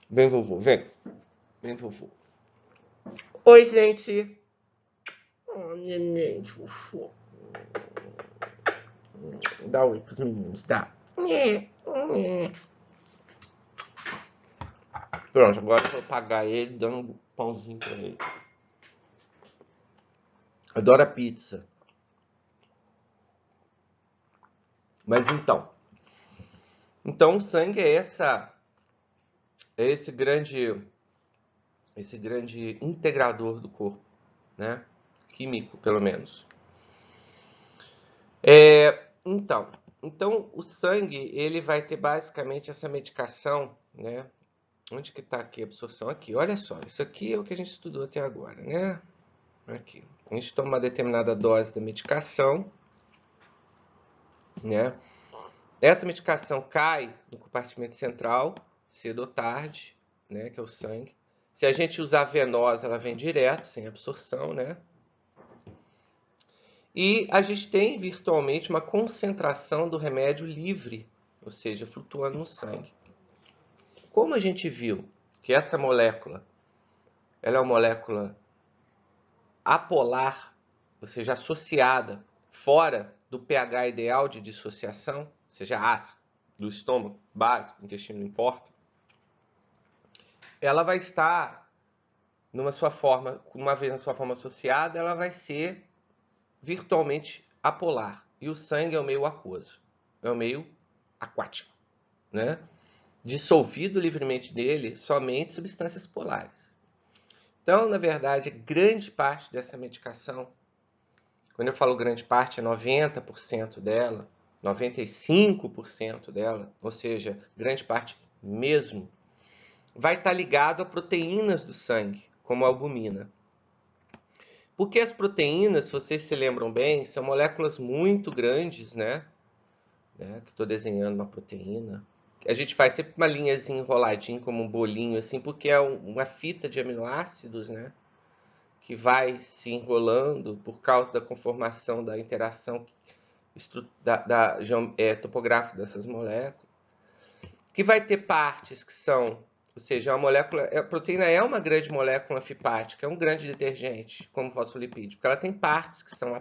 Vem, vovô, vem. Vem, vovô. Oi, gente. Oh, neném, fofo. Dá oi pros meninos, dá. Pronto, agora eu vou pagar ele dando um pãozinho pra ele. Adora pizza. Mas então o sangue é esse grande integrador do corpo, né? Químico, pelo menos. Então o sangue, ele vai ter basicamente essa medicação, né? Onde que está aqui a absorção? Aqui, olha só. Isso aqui é o que a gente estudou até agora, né? Aqui. A gente toma uma determinada dose da medicação, né? Essa medicação cai no compartimento central, cedo ou tarde, né? Que é o sangue. Se a gente usar a venosa, ela vem direto, sem absorção, né? E a gente tem virtualmente uma concentração do remédio livre, ou seja, flutuando no sangue. Como a gente viu que essa molécula, ela é uma molécula apolar, ou seja, associada fora do pH ideal de dissociação, seja ácido, do estômago, básico, intestino, não importa, ela vai estar uma vez na sua forma associada, ela vai ser virtualmente apolar. E o sangue é o meio aquoso, é o meio aquático, né? Dissolvido livremente nele somente substâncias polares. Então, na verdade, grande parte dessa medicação, quando eu falo grande parte, é 90% dela, 95% dela, ou seja, grande parte mesmo, vai estar ligado a proteínas do sangue, como a albumina. Porque as proteínas, se vocês se lembram bem, são moléculas muito grandes, né? Que estou desenhando uma proteína. A gente faz sempre uma linhazinha enroladinha, como um bolinho, assim, porque é uma fita de aminoácidos, né? Que vai se enrolando por causa da conformação da interação topográfica dessas moléculas. Que vai ter partes que são, ou seja, a proteína é uma grande molécula anfipática, é um grande detergente, como fosfolipídio, porque ela tem partes que são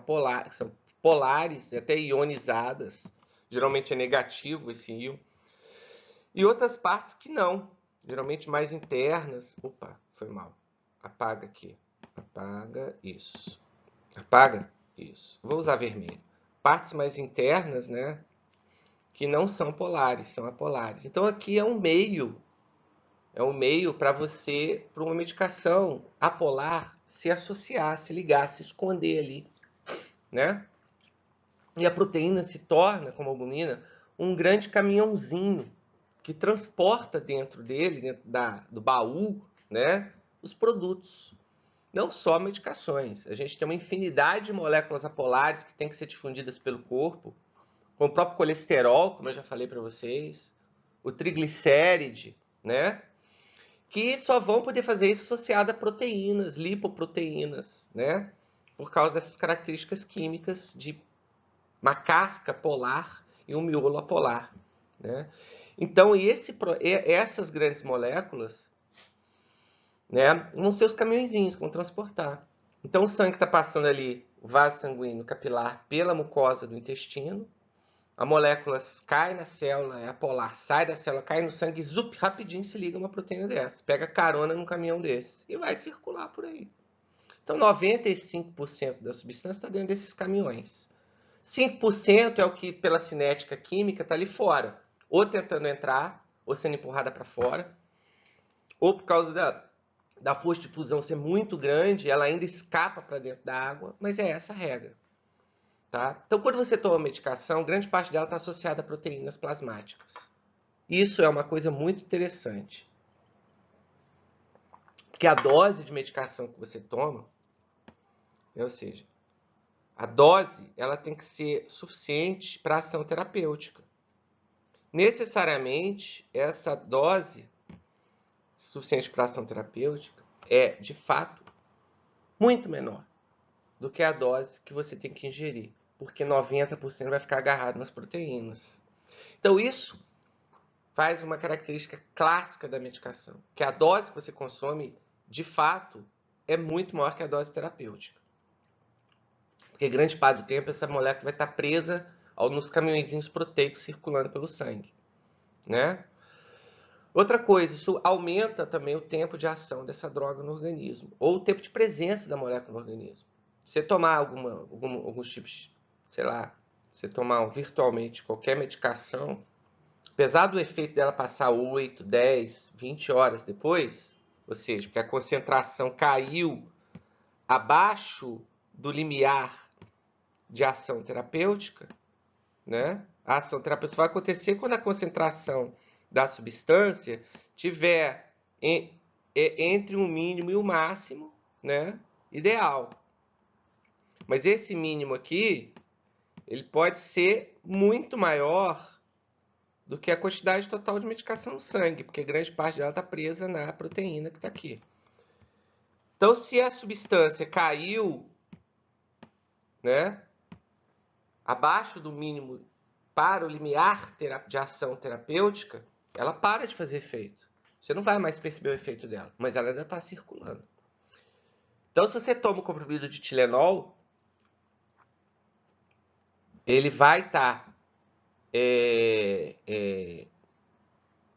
que são polares, até ionizadas, geralmente é negativo esse íon, e outras partes que não, geralmente mais internas. Opa, foi mal. Apaga aqui. Apaga isso. Apaga isso. Vou usar vermelho. Partes mais internas, né? Que não são polares, são apolares. Então aqui é um meio para você, para uma medicação apolar, se associar, se ligar, se esconder ali, né? E a proteína se torna, como a albumina, um grande caminhãozinho que transporta dentro dele, dentro do baú, né, os produtos. Não só medicações. A gente tem uma infinidade de moléculas apolares que têm que ser difundidas pelo corpo, como o próprio colesterol, como eu já falei para vocês, o triglicéride, né? Que só vão poder fazer isso associado a proteínas, lipoproteínas, né? Por causa dessas características químicas de uma casca polar e um miolo apolar, né? Então, essas grandes moléculas, né, vão ser os caminhõezinhos que vão transportar. Então, o sangue está passando ali, o vaso sanguíneo capilar, pela mucosa do intestino, a molécula cai na célula, é apolar, sai da célula, cai no sangue, zup, rapidinho se liga uma proteína dessa, pega carona num caminhão desse e vai circular por aí. Então, 95% da substância está dentro desses caminhões. 5% é o que, pela cinética química, está ali fora, ou tentando entrar, ou sendo empurrada para fora, ou por causa da força de fusão ser muito grande, ela ainda escapa para dentro da água, mas é essa a regra. Tá? Então, quando você toma medicação, grande parte dela está associada a proteínas plasmáticas. Isso é uma coisa muito interessante. Porque a dose de medicação que você toma, ou seja, a dose ela tem que ser suficiente para ação terapêutica. Necessariamente, essa dose suficiente para ação terapêutica é, de fato, muito menor do que a dose que você tem que ingerir, porque 90% vai ficar agarrado nas proteínas. Então, isso faz uma característica clássica da medicação, que a dose que você consome, de fato, é muito maior que a dose terapêutica. Porque grande parte do tempo essa molécula vai estar presa nos caminhõezinhos proteicos circulando pelo sangue, né? Outra coisa, isso aumenta também o tempo de ação dessa droga no organismo, ou o tempo de presença da molécula no organismo. Se você tomar alguns tipos, sei lá, você tomar virtualmente qualquer medicação, apesar do efeito dela passar 8, 10, 20 horas depois, ou seja, porque a concentração caiu abaixo do limiar de ação terapêutica, né? A ação terapêutica vai acontecer quando a concentração da substância tiver entre o mínimo e o máximo, né? Ideal. Mas esse mínimo aqui, ele pode ser muito maior do que a quantidade total de medicação no sangue, porque grande parte dela está presa na proteína que está aqui. Então, se a substância caiu, né, abaixo do mínimo para o limiar de ação terapêutica, ela para de fazer efeito. Você não vai mais perceber o efeito dela, mas ela ainda está circulando. Então, se você toma o comprimido de Tilenol, ele vai estar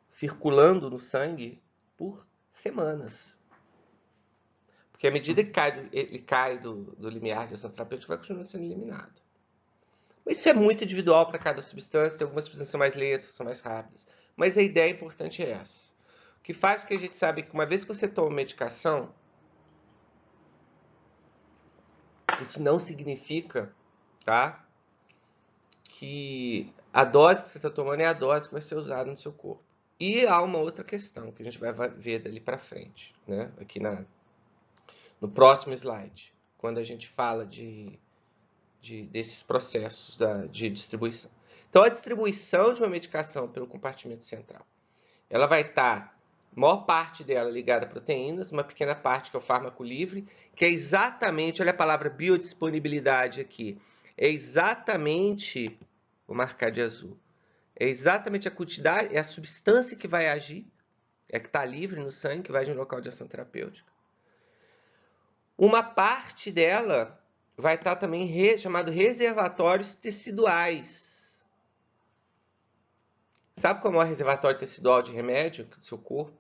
circulando no sangue por semanas. Porque à medida que ele cai do limiar de ação terapêutica, vai continuar sendo eliminado. Mas isso é muito individual para cada substância, tem algumas substâncias que são mais lentas, são mais rápidas. Mas a ideia importante é essa. O que faz com que a gente sabe que uma vez que você toma medicação, isso não significa, tá, que a dose que você está tomando é a dose que vai ser usada no seu corpo. E há uma outra questão que a gente vai ver dali para frente, né? Aqui no próximo slide, quando a gente fala desses processos de distribuição. Então, a distribuição de uma medicação pelo compartimento central, ela vai estar, a maior parte dela ligada a proteínas, uma pequena parte que é o fármaco livre, que é exatamente, olha a palavra biodisponibilidade aqui, é exatamente, vou marcar de azul, é exatamente a quantidade, é a substância que vai agir, é que está livre no sangue, que vai de um local de ação terapêutica. Uma parte dela vai estar também chamado reservatórios teciduais. Sabe como é o reservatório tecidual de remédio do seu corpo?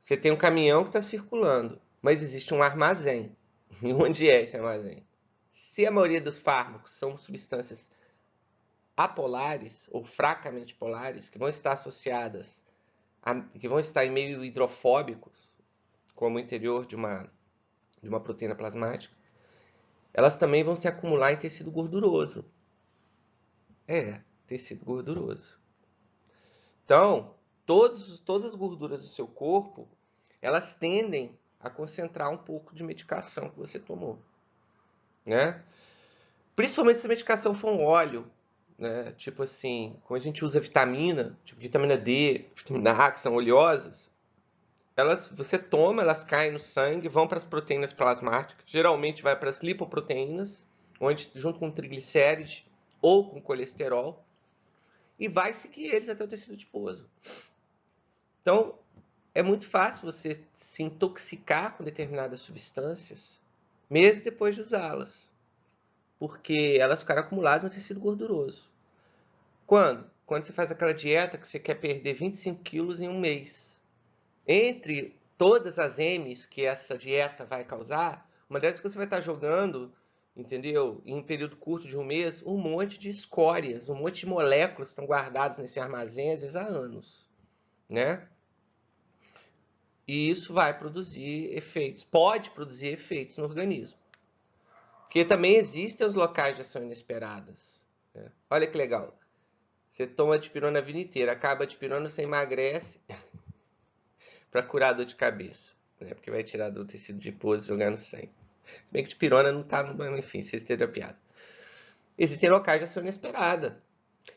Você tem um caminhão que está circulando, mas existe um armazém. E onde é esse armazém? Se a maioria dos fármacos são substâncias apolares ou fracamente polares, que vão estar associadas, que vão estar em meio hidrofóbicos, como o interior de uma proteína plasmática, elas também vão se acumular em tecido gorduroso. Tecido gorduroso. Então, todas as gorduras do seu corpo, elas tendem a concentrar um pouco de medicação que você tomou, né? Principalmente se a medicação for um óleo, né? Tipo assim, quando a gente usa vitamina, tipo vitamina D, vitamina A, que são oleosas, você toma, elas caem no sangue, vão para as proteínas plasmáticas, geralmente vai para as lipoproteínas, onde junto com triglicérides ou com colesterol, e vai seguir eles até o tecido adiposo. Então, é muito fácil você se intoxicar com determinadas substâncias meses depois de usá-las, porque elas ficaram acumuladas no tecido gorduroso. Quando? Quando você faz aquela dieta que você quer perder 25 quilos em um mês. Entre todas as M's que essa dieta vai causar, uma delas é que você vai estar jogando, entendeu? Em um período curto de um mês, um monte de escórias, um monte de moléculas que estão guardadas nesse armazém, às vezes há anos, né? E isso vai produzir efeitos, pode produzir efeitos no organismo. Porque também existem os locais de ação inesperadas, né? Olha que legal. Você toma dipirona a vida inteira, acaba a dipirona, você emagrece para curar a dor de cabeça, né? Porque vai tirar do tecido adiposo e jogar no sangue. Se bem que dipirona não tá no... Enfim, vocês entenderam a piada. Existem locais de ação inesperada.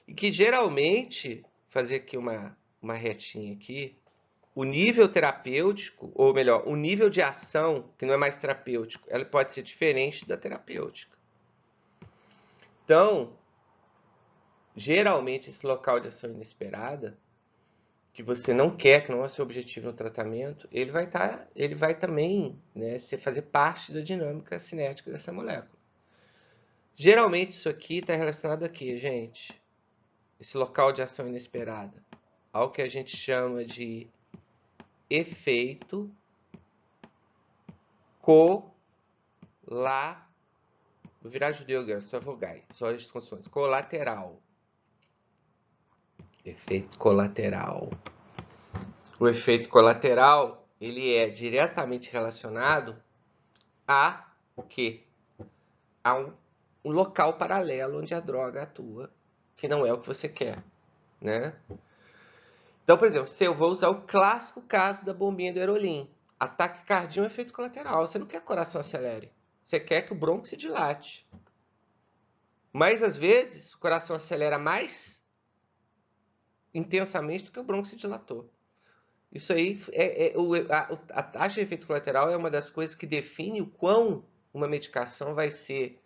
E que geralmente, fazer aqui uma retinha aqui, o nível terapêutico, ou melhor, o nível de ação, que não é mais terapêutico, ela pode ser diferente da terapêutica. Então, geralmente esse local de ação inesperada, que você não quer, que não é seu objetivo no tratamento, ele vai também, né, fazer parte da dinâmica cinética dessa molécula. Geralmente isso aqui está relacionado a quê, gente? Esse local de ação inesperada, ao que a gente chama de efeito colateral. Vou virar judeu agora, só vogais, só as consoantes. Colateral. Efeito colateral. O efeito colateral, ele é diretamente relacionado a o quê? A um local paralelo onde a droga atua, que não é o que você quer, né? Então, por exemplo, se eu vou usar o clássico caso da bombinha do Aerolim, ataque cardíaco é um efeito colateral. Você não quer que o coração acelere, você quer que o bronco se dilate. Mas às vezes o coração acelera mais intensamente do que o bronco se dilatou. Isso aí a taxa de efeito colateral é uma das coisas que define o quão uma medicação vai ser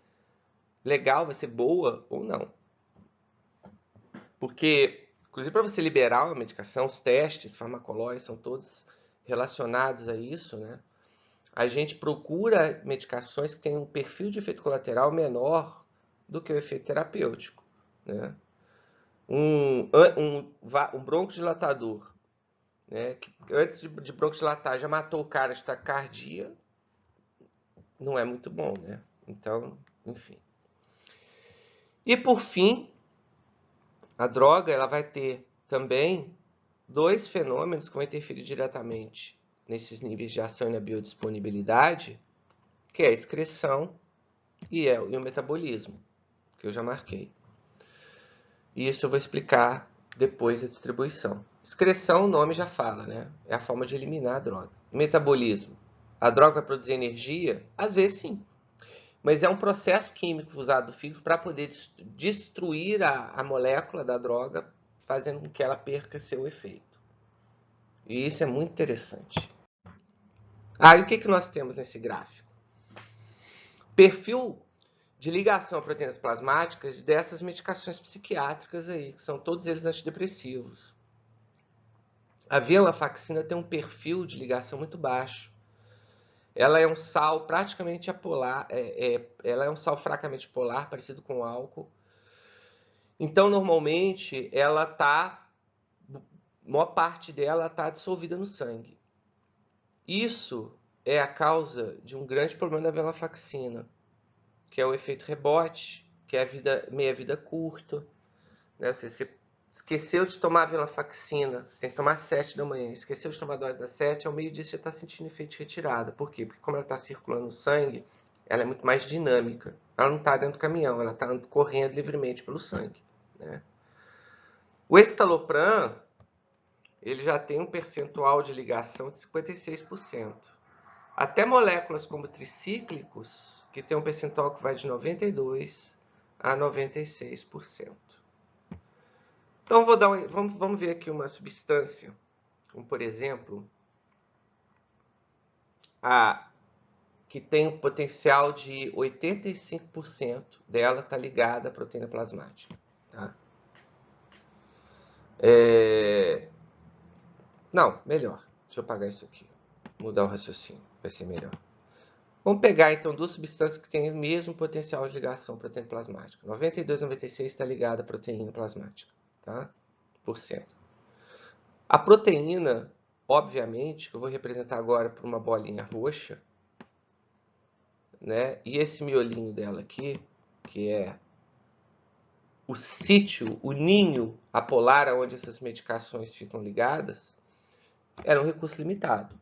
legal, vai ser boa ou não. Porque, inclusive, para você liberar uma medicação, os testes farmacológicos são todos relacionados a isso, né? A gente procura medicações que tenham um perfil de efeito colateral menor do que o efeito terapêutico, né? Um broncodilatador, né, que antes de broncodilatar já matou o cara de taquicardia, não é muito bom, né? Então, enfim. E por fim, a droga ela vai ter também dois fenômenos que vão interferir diretamente nesses níveis de ação e na biodisponibilidade, que é a excreção e o metabolismo, que eu já marquei. E isso eu vou explicar depois da distribuição. Excreção, o nome já fala, né? É a forma de eliminar a droga. Metabolismo. A droga vai produzir energia? Às vezes sim. Mas é um processo químico usado do fígado para poder destruir a molécula da droga, fazendo com que ela perca seu efeito. E isso é muito interessante. E o que nós temos nesse gráfico? Perfil de ligação a proteínas plasmáticas dessas medicações psiquiátricas aí, que são todos eles antidepressivos. A venlafaxina tem um perfil de ligação muito baixo. Ela é um sal praticamente apolar, ela é um sal fracamente polar, parecido com álcool. Então, normalmente, maior parte dela está dissolvida no sangue. Isso é a causa de um grande problema da venlafaxina, que é o efeito rebote, que é a meia-vida curta. Né? Você esqueceu de tomar a venlafaxina, você tem que tomar às 7 da manhã, esqueceu de tomar a dose das 7, ao meio-dia você está sentindo efeito de retirada. Por quê? Porque como ela está circulando no sangue, ela é muito mais dinâmica. Ela não está dentro do caminhão, ela está correndo livremente pelo sangue. Né? O escitalopram, ele já tem um percentual de ligação de 56%. Até moléculas como tricíclicos, que tem um percentual que vai de 92% a 96%. Então, vamos ver aqui uma substância, como por exemplo, que tem um potencial de 85% dela está ligada à proteína plasmática. Tá? Não, melhor. Deixa eu apagar isso aqui. Mudar o raciocínio, vai ser melhor. Vamos pegar, então, duas substâncias que têm o mesmo potencial de ligação à proteína plasmática. 92 e 96 está ligada à proteína plasmática, tá? Por cento. A proteína, obviamente, que eu vou representar agora por uma bolinha roxa, né? E esse miolinho dela aqui, que é o sítio, o ninho apolar onde essas medicações ficam ligadas, era um recurso limitado.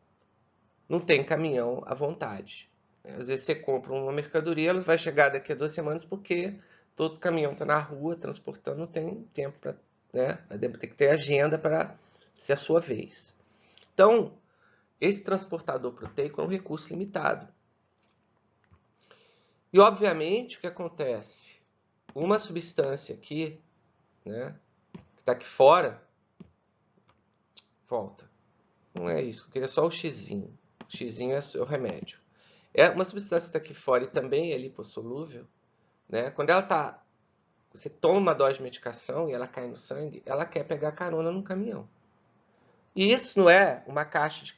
Não tem caminhão à vontade. Às vezes você compra uma mercadoria, ela vai chegar daqui a 2 semanas porque todo caminhão está na rua transportando, não tem tempo para, né? Vai ter que ter agenda para ser a sua vez. Então, esse transportador proteico é um recurso limitado. E, obviamente, o que acontece? Uma substância aqui, né, que está aqui fora, volta. Não é isso, eu queria só o xizinho. O xizinho é o remédio. É uma substância que está aqui fora e também é lipossolúvel, né? Quando ela tá, você toma uma dose de medicação e ela cai no sangue, ela quer pegar carona no caminhão. E isso não é uma caixa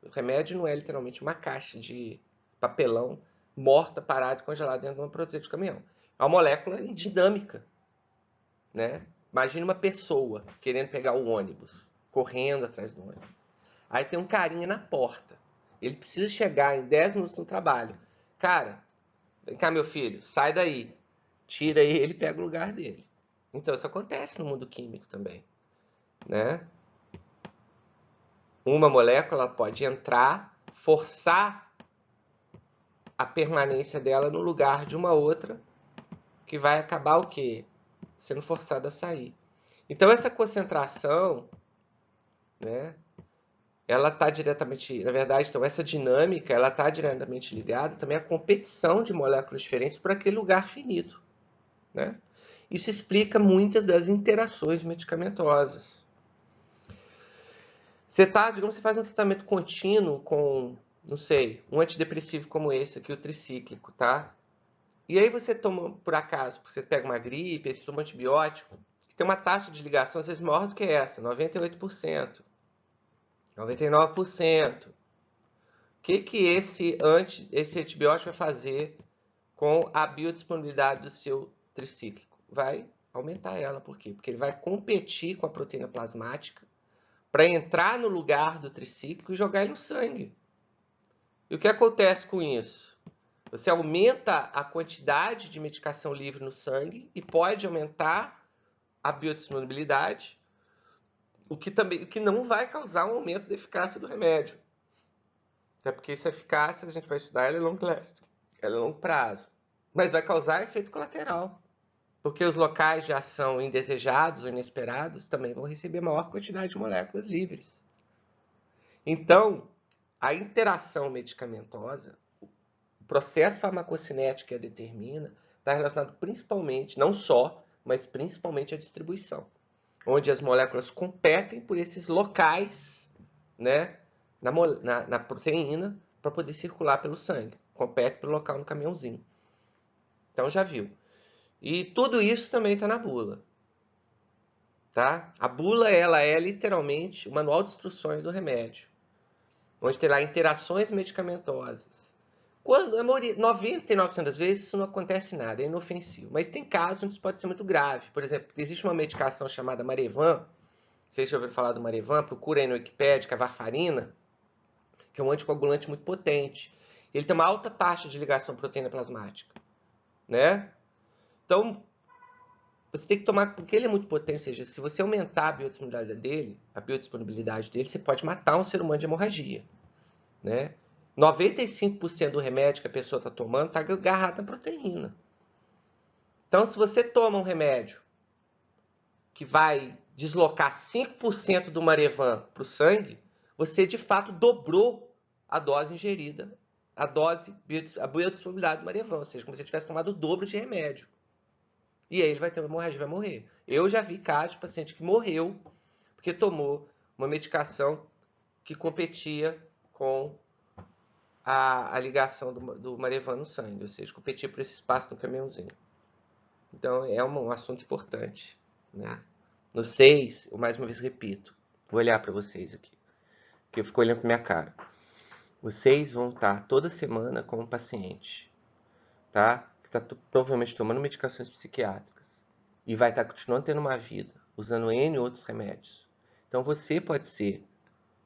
o remédio não é literalmente uma caixa de papelão morta, parada e congelada dentro de uma proteína de caminhão. É uma molécula dinâmica, né? Imagina uma pessoa querendo pegar o ônibus, correndo atrás do ônibus. Aí tem um carinha na porta. Ele precisa chegar em 10 minutos no trabalho. Cara, Vem cá, meu filho, sai daí. Tira ele e pega o lugar dele. Então, isso acontece no mundo químico também, né? Uma molécula pode entrar, forçar a permanência dela no lugar de uma outra, que vai acabar o quê? Sendo forçada a sair. Então, essa concentração, né? Ela está diretamente, na verdade, então essa dinâmica, ela está diretamente ligada também à competição de moléculas diferentes por aquele lugar finito, né? Isso explica muitas das interações medicamentosas. Digamos, você faz um tratamento contínuo com, não sei, um antidepressivo como esse aqui, o tricíclico, tá? E aí você toma, por acaso, você pega uma gripe, você toma um antibiótico, que tem uma taxa de ligação às vezes maior do que essa, 98%, 99%. O que esse antibiótico vai fazer com a biodisponibilidade do seu tricíclico? Vai aumentar ela. Por quê? Porque ele vai competir com a proteína plasmática para entrar no lugar do tricíclico e jogar ele no sangue. E o que acontece com isso? Você aumenta a quantidade de medicação livre no sangue e pode aumentar a biodisponibilidade, o que não vai causar um aumento da eficácia do remédio. Até porque essa eficácia, a gente vai estudar, ela é long lasting, ela é longo prazo. Mas vai causar efeito colateral. Porque os locais de ação indesejados ou inesperados também vão receber maior quantidade de moléculas livres. Então, a interação medicamentosa, o processo farmacocinético que a determina, está relacionado principalmente, não só, mas principalmente à distribuição, onde as moléculas competem por esses locais, né, na proteína para poder circular pelo sangue. Compete pelo local no caminhãozinho. Então já viu. E tudo isso também está na bula. Tá? A bula ela é literalmente o manual de instruções do remédio, onde tem lá interações medicamentosas. Quando a maioria, 99% das vezes isso não acontece nada, é inofensivo. Mas tem casos onde isso pode ser muito grave. Por exemplo, existe uma medicação chamada Marevan, vocês já ouviram falar do Marevan, procura aí no Wikipedia, que é a varfarina, que é um anticoagulante muito potente. Ele tem uma alta taxa de ligação à proteína plasmática, né? Então, você tem que tomar, porque ele é muito potente, ou seja, se você aumentar a biodisponibilidade dele, você pode matar um ser humano de hemorragia, né? 95% do remédio que a pessoa está tomando está agarrado na proteína. Então, se você toma um remédio que vai deslocar 5% do Marevan para o sangue, você de fato dobrou a dose ingerida, a biodisponibilidade do Marevan, ou seja, como se você tivesse tomado o dobro de remédio. E aí ele vai ter uma hemorragia, vai morrer. Eu já vi casos de paciente que morreu porque tomou uma medicação que competia com a ligação do Marevan no sangue, ou seja, competia por esse espaço no caminhãozinho. Então é um assunto importante, né? No 6, eu mais uma vez repito, vou olhar para vocês aqui, porque eu fico olhando para minha cara. Vocês vão estar toda semana com um paciente, tá? Que está provavelmente tomando medicações psiquiátricas e vai estar continuando tendo uma vida, usando N outros remédios. Então você pode ser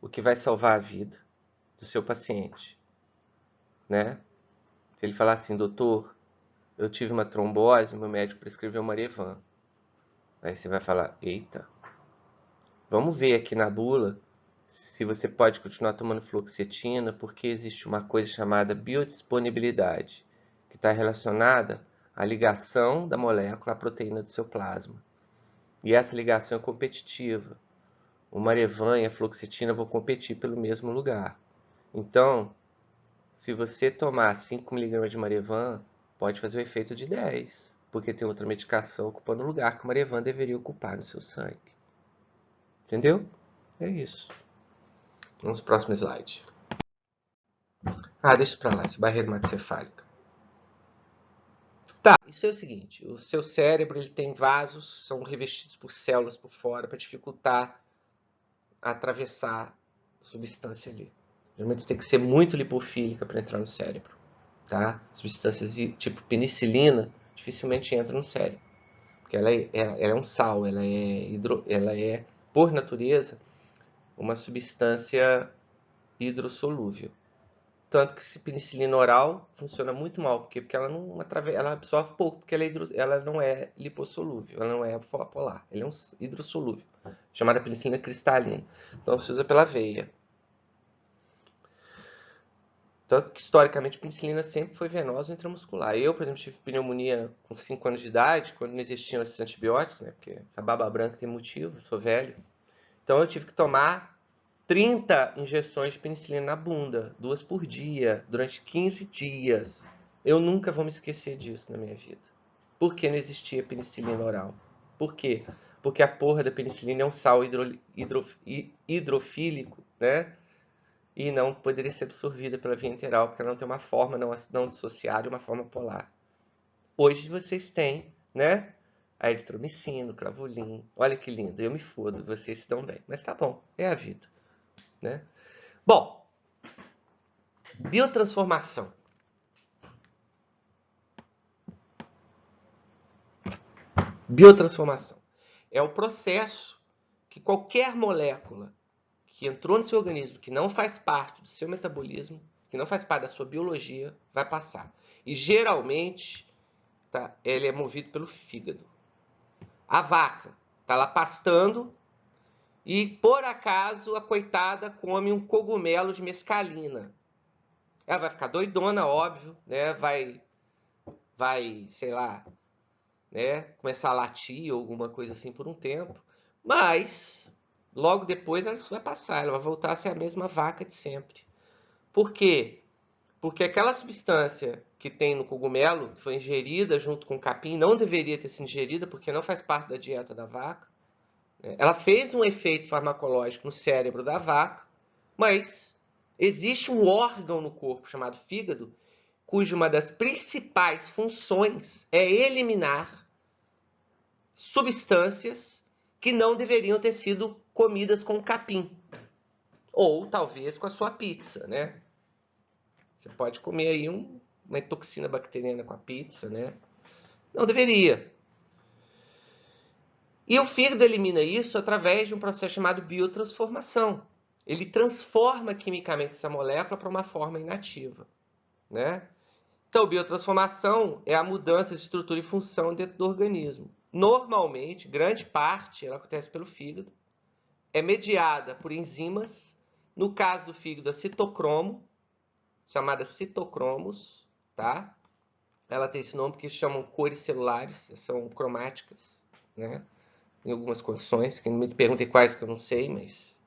o que vai salvar a vida do seu paciente, né? Se ele falar assim, doutor, eu tive uma trombose, meu médico prescreveu Marevan. Aí você vai falar, eita, vamos ver aqui na bula se você pode continuar tomando fluoxetina, porque existe uma coisa chamada biodisponibilidade, que está relacionada à ligação da molécula à proteína do seu plasma. E essa ligação é competitiva. O Marevan e a fluoxetina vão competir pelo mesmo lugar. Então, se você tomar 5 mg de Marevan, pode fazer o efeito de 10, porque tem outra medicação ocupando o lugar que o Marevan deveria ocupar no seu sangue. Entendeu? É isso. Vamos pro próximo slide. Deixa pra lá, esse barreira hematocefálica. Tá, isso é o seguinte, o seu cérebro ele tem vasos, são revestidos por células por fora para dificultar atravessar a substância ali. Geralmente você tem que ser muito lipofílica para entrar no cérebro, tá? Substâncias tipo penicilina dificilmente entram no cérebro, porque ela é um sal, ela é, por natureza, uma substância hidrossolúvel. Tanto que se penicilina oral funciona muito mal, porque ela não ela absorve pouco, porque ela não é lipossolúvel, ela não é polar, ela é um hidrossolúvel, chamada penicilina cristalina. Então se usa pela veia. Tanto que, historicamente, a penicilina sempre foi venosa ou intramuscular. Eu, por exemplo, tive pneumonia com 5 anos de idade, quando não existiam esses antibióticos, né? Porque essa baba branca tem motivo, eu sou velho. Então, eu tive que tomar 30 injeções de penicilina na bunda, 2 por dia, durante 15 dias. Eu nunca vou me esquecer disso na minha vida. Por que não existia penicilina oral? Por quê? Porque a porra da penicilina é um sal hidrofílico, né? E não poderia ser absorvida pela via enteral, porque ela não tem uma forma não dissociada e uma forma polar. Hoje vocês têm, né? A eritromicina, o clavulin. Olha que lindo, eu me fodo, vocês se dão bem. Mas tá bom, é a vida, né? Bom, biotransformação. Biotransformação é o processo que qualquer molécula que entrou no seu organismo, que não faz parte do seu metabolismo, que não faz parte da sua biologia, vai passar. E geralmente, tá, ele é movido pelo fígado. A vaca está lá pastando e, por acaso, a coitada come um cogumelo de mescalina. Ela vai ficar doidona, óbvio, né? Vai, sei lá, né? Começar a latir ou alguma coisa assim por um tempo. Mas, logo depois, ela vai passar. Ela vai voltar a ser a mesma vaca de sempre. Por quê? Porque aquela substância que tem no cogumelo, que foi ingerida junto com o capim, não deveria ter sido ingerida, porque não faz parte da dieta da vaca. Ela fez um efeito farmacológico no cérebro da vaca, mas existe um órgão no corpo chamado fígado, cuja uma das principais funções é eliminar substâncias que não deveriam ter sido comidas com capim. Ou talvez com a sua pizza, né? Você pode comer aí uma toxina bacteriana com a pizza, né? Não deveria. E o fígado elimina isso através de um processo chamado biotransformação. Ele transforma quimicamente essa molécula para uma forma inativa, né? Então, biotransformação é a mudança de estrutura e função dentro do organismo. Normalmente, grande parte, ela acontece pelo fígado, é mediada por enzimas, no caso do fígado, a citocromo, chamada citocromos, tá? Ela tem esse nome porque chamam cores celulares, são cromáticas, né? Em algumas condições, que não me perguntem quais que eu não sei, mas...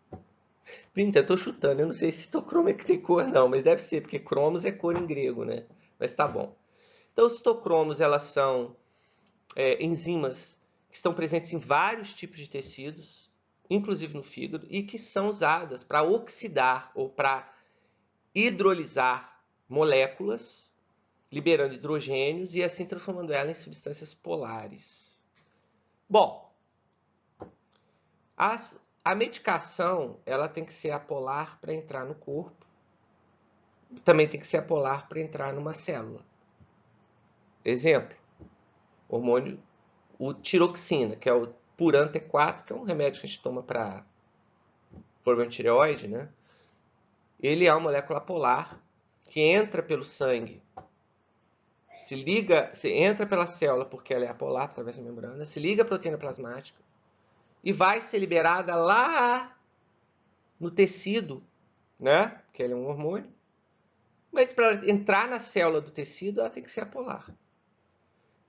Então, eu tô chutando, eu não sei se citocromo é que tem cor não, mas deve ser, porque cromos é cor em grego, né? Mas tá bom. Então, os citocromos, elas são enzimas que estão presentes em vários tipos de tecidos, inclusive no fígado, e que são usadas para oxidar ou para hidrolisar moléculas, liberando hidrogênios e assim transformando elas em substâncias polares. Bom, a medicação ela tem que ser apolar para entrar no corpo, também tem que ser apolar para entrar numa célula. Exemplo, hormônio, o tiroxina, que é o Puran T4, que é um remédio que a gente toma para problema de tireoide, né? Ele é uma molécula polar que entra pelo sangue, se entra pela célula porque ela é apolar através da membrana, se liga à proteína plasmática e vai ser liberada lá no tecido, né? Porque ele é um hormônio. Mas para entrar na célula do tecido, ela tem que ser apolar.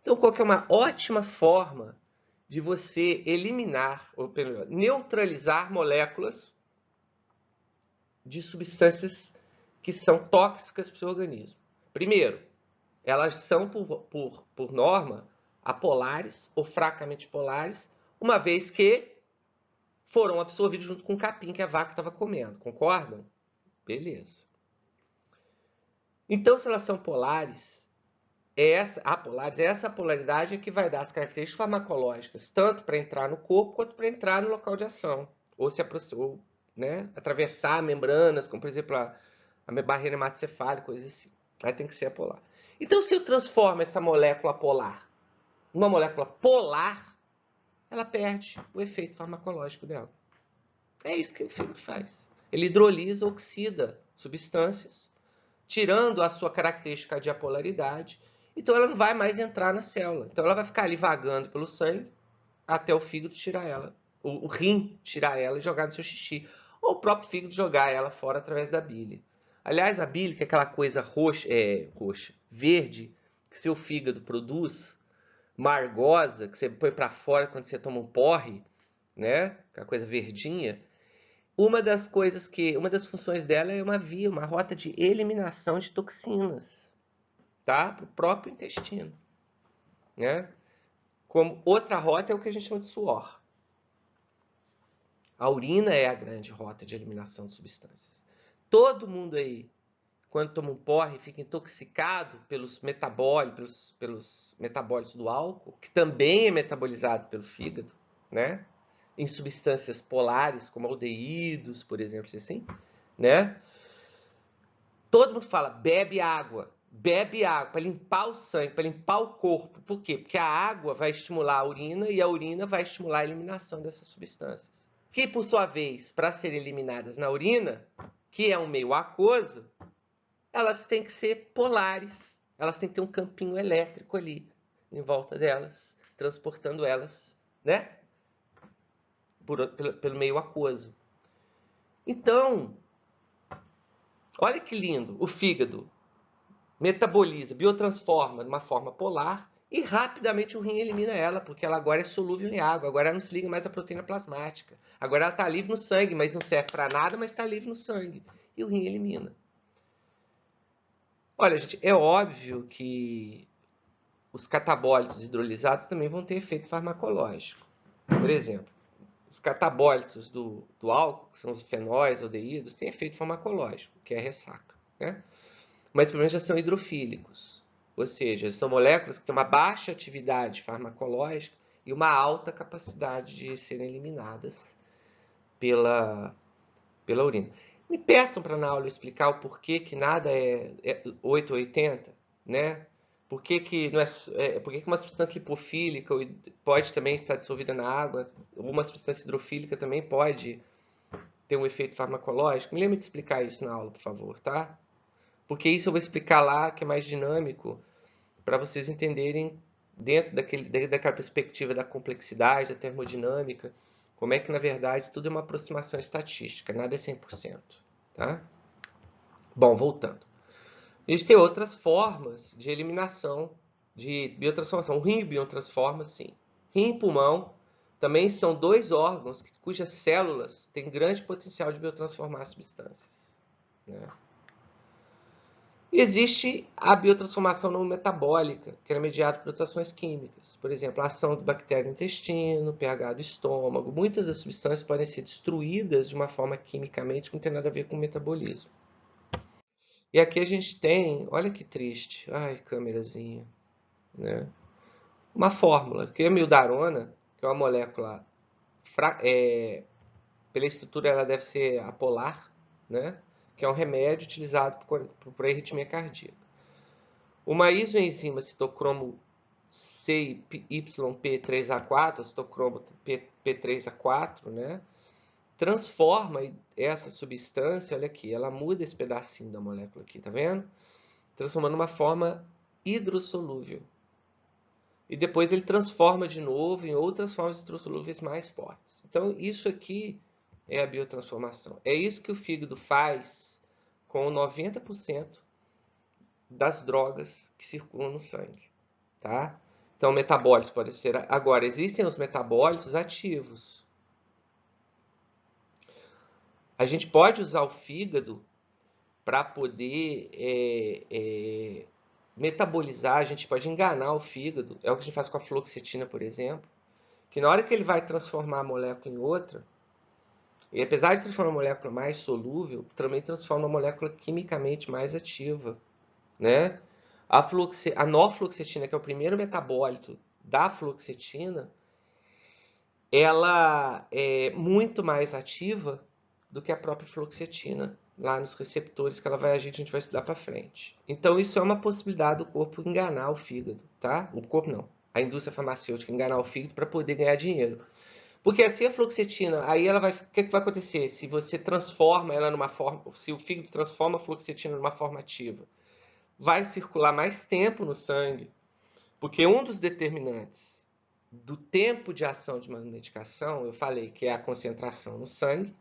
Então, qual que é uma ótima forma de você eliminar, ou melhor, neutralizar moléculas de substâncias que são tóxicas para o seu organismo? Primeiro, elas são, por norma, apolares ou fracamente polares, uma vez que foram absorvidos junto com o capim que a vaca estava comendo. Concordam? Beleza. Então, se elas são polares, apolares, essa polaridade é que vai dar as características farmacológicas, tanto para entrar no corpo quanto para entrar no local de ação. Ou se aproximar, né, atravessar membranas, como por exemplo a barreira hematocefálica, coisas assim. Aí tem que ser apolar. Então, se eu transformo essa molécula polar numa molécula polar, ela perde o efeito farmacológico dela. É isso que o fígado faz. Ele hidrolisa, oxida substâncias tirando a sua característica de apolaridade. Então ela não vai mais entrar na célula. Então ela vai ficar ali vagando pelo sangue até o fígado tirar ela, o rim tirar ela e jogar no seu xixi, ou o próprio fígado jogar ela fora através da bile. Aliás, a bile, que é aquela coisa roxa, verde, que seu fígado produz, margosa, que você põe para fora quando você toma um porre, né? Aquela coisa verdinha. Uma das funções dela é uma rota de eliminação de toxinas, tá? Para o próprio intestino, né? Como outra rota é o que a gente chama de suor. A urina é a grande rota de eliminação de substâncias. Todo mundo aí, quando toma um porre, fica intoxicado pelos metabólitos do álcool, que também é metabolizado pelo fígado, né? Em substâncias polares, como aldeídos, por exemplo, assim, né? Todo mundo fala, bebe água para limpar o sangue, para limpar o corpo. Por quê? Porque a água vai estimular a urina e a urina vai estimular a eliminação dessas substâncias. Que, por sua vez, para serem eliminadas na urina, que é um meio aquoso, elas têm que ser polares. Elas têm que ter um campinho elétrico ali em volta delas, transportando elas, né? Pelo meio aquoso. Então, olha que lindo, o fígado metaboliza, biotransforma de uma forma polar e rapidamente o rim elimina ela, porque ela agora é solúvel em água, agora ela não se liga mais à proteína plasmática. Agora ela está livre no sangue, mas não serve para nada, mas está livre no sangue. E o rim elimina. Olha, gente, é óbvio que os catabólitos hidrolisados também vão ter efeito farmacológico. Por exemplo, os catabólitos do álcool, que são os fenóis, aldeídos, têm efeito farmacológico, que é a ressaca, né? Mas pelo menos já são hidrofílicos, ou seja, são moléculas que têm uma baixa atividade farmacológica e uma alta capacidade de serem eliminadas pela urina. Me peçam para na aula explicar o porquê que nada é 8 ou 80, né? Por que uma substância lipofílica pode também estar dissolvida na água, uma substância hidrofílica também pode ter um efeito farmacológico? Me lembre de explicar isso na aula, por favor, tá? Porque isso eu vou explicar lá, que é mais dinâmico, para vocês entenderem, dentro daquela perspectiva da complexidade, da termodinâmica, como é que, na verdade, tudo é uma aproximação estatística, nada é 100%. Tá? Bom, voltando. A gente tem outras formas de eliminação, de biotransformação. O rim biotransforma, sim. Rim e pulmão também são dois órgãos cujas células têm grande potencial de biotransformar substâncias, né? E existe a biotransformação não metabólica, que é mediada por outras ações químicas. Por exemplo, a ação de bactéria no intestino, pH do estômago. Muitas das substâncias podem ser destruídas de uma forma quimicamente que não tem nada a ver com o metabolismo. E aqui a gente tem, olha que triste, ai, câmerazinha, né? Uma fórmula, que é a amildarona, que é uma molécula, pela estrutura ela deve ser apolar, né? Que é um remédio utilizado por arritmia cardíaca. Uma isoenzima citocromo CYP3A4, citocromo P3A4, né? Transforma essa substância, olha aqui, ela muda esse pedacinho da molécula aqui, tá vendo? Transformando numa forma hidrossolúvel. E depois ele transforma de novo em outras formas hidrossolúveis mais fortes. Então, isso aqui é a biotransformação. É isso que o fígado faz com 90% das drogas que circulam no sangue, tá? Então, metabólitos podem ser... Agora, existem os metabólitos ativos. A gente pode usar o fígado para poder metabolizar, a gente pode enganar o fígado. É o que a gente faz com a fluoxetina, por exemplo, que na hora que ele vai transformar a molécula em outra, e apesar de transformar a molécula mais solúvel, também transforma a molécula quimicamente mais ativa, né? A norfluoxetina, que é o primeiro metabólito da fluoxetina, ela é muito mais ativa do que a própria fluoxetina, lá nos receptores que ela vai agir, a gente vai estudar para frente. Então, isso é uma possibilidade do corpo enganar o fígado, tá? O corpo não, a indústria farmacêutica enganar o fígado para poder ganhar dinheiro. Porque assim a fluoxetina, aí ela vai, o que vai acontecer? Se você transforma ela numa forma, se o fígado transforma a fluoxetina numa forma ativa, vai circular mais tempo no sangue, porque um dos determinantes do tempo de ação de uma medicação, eu falei que é a concentração no sangue,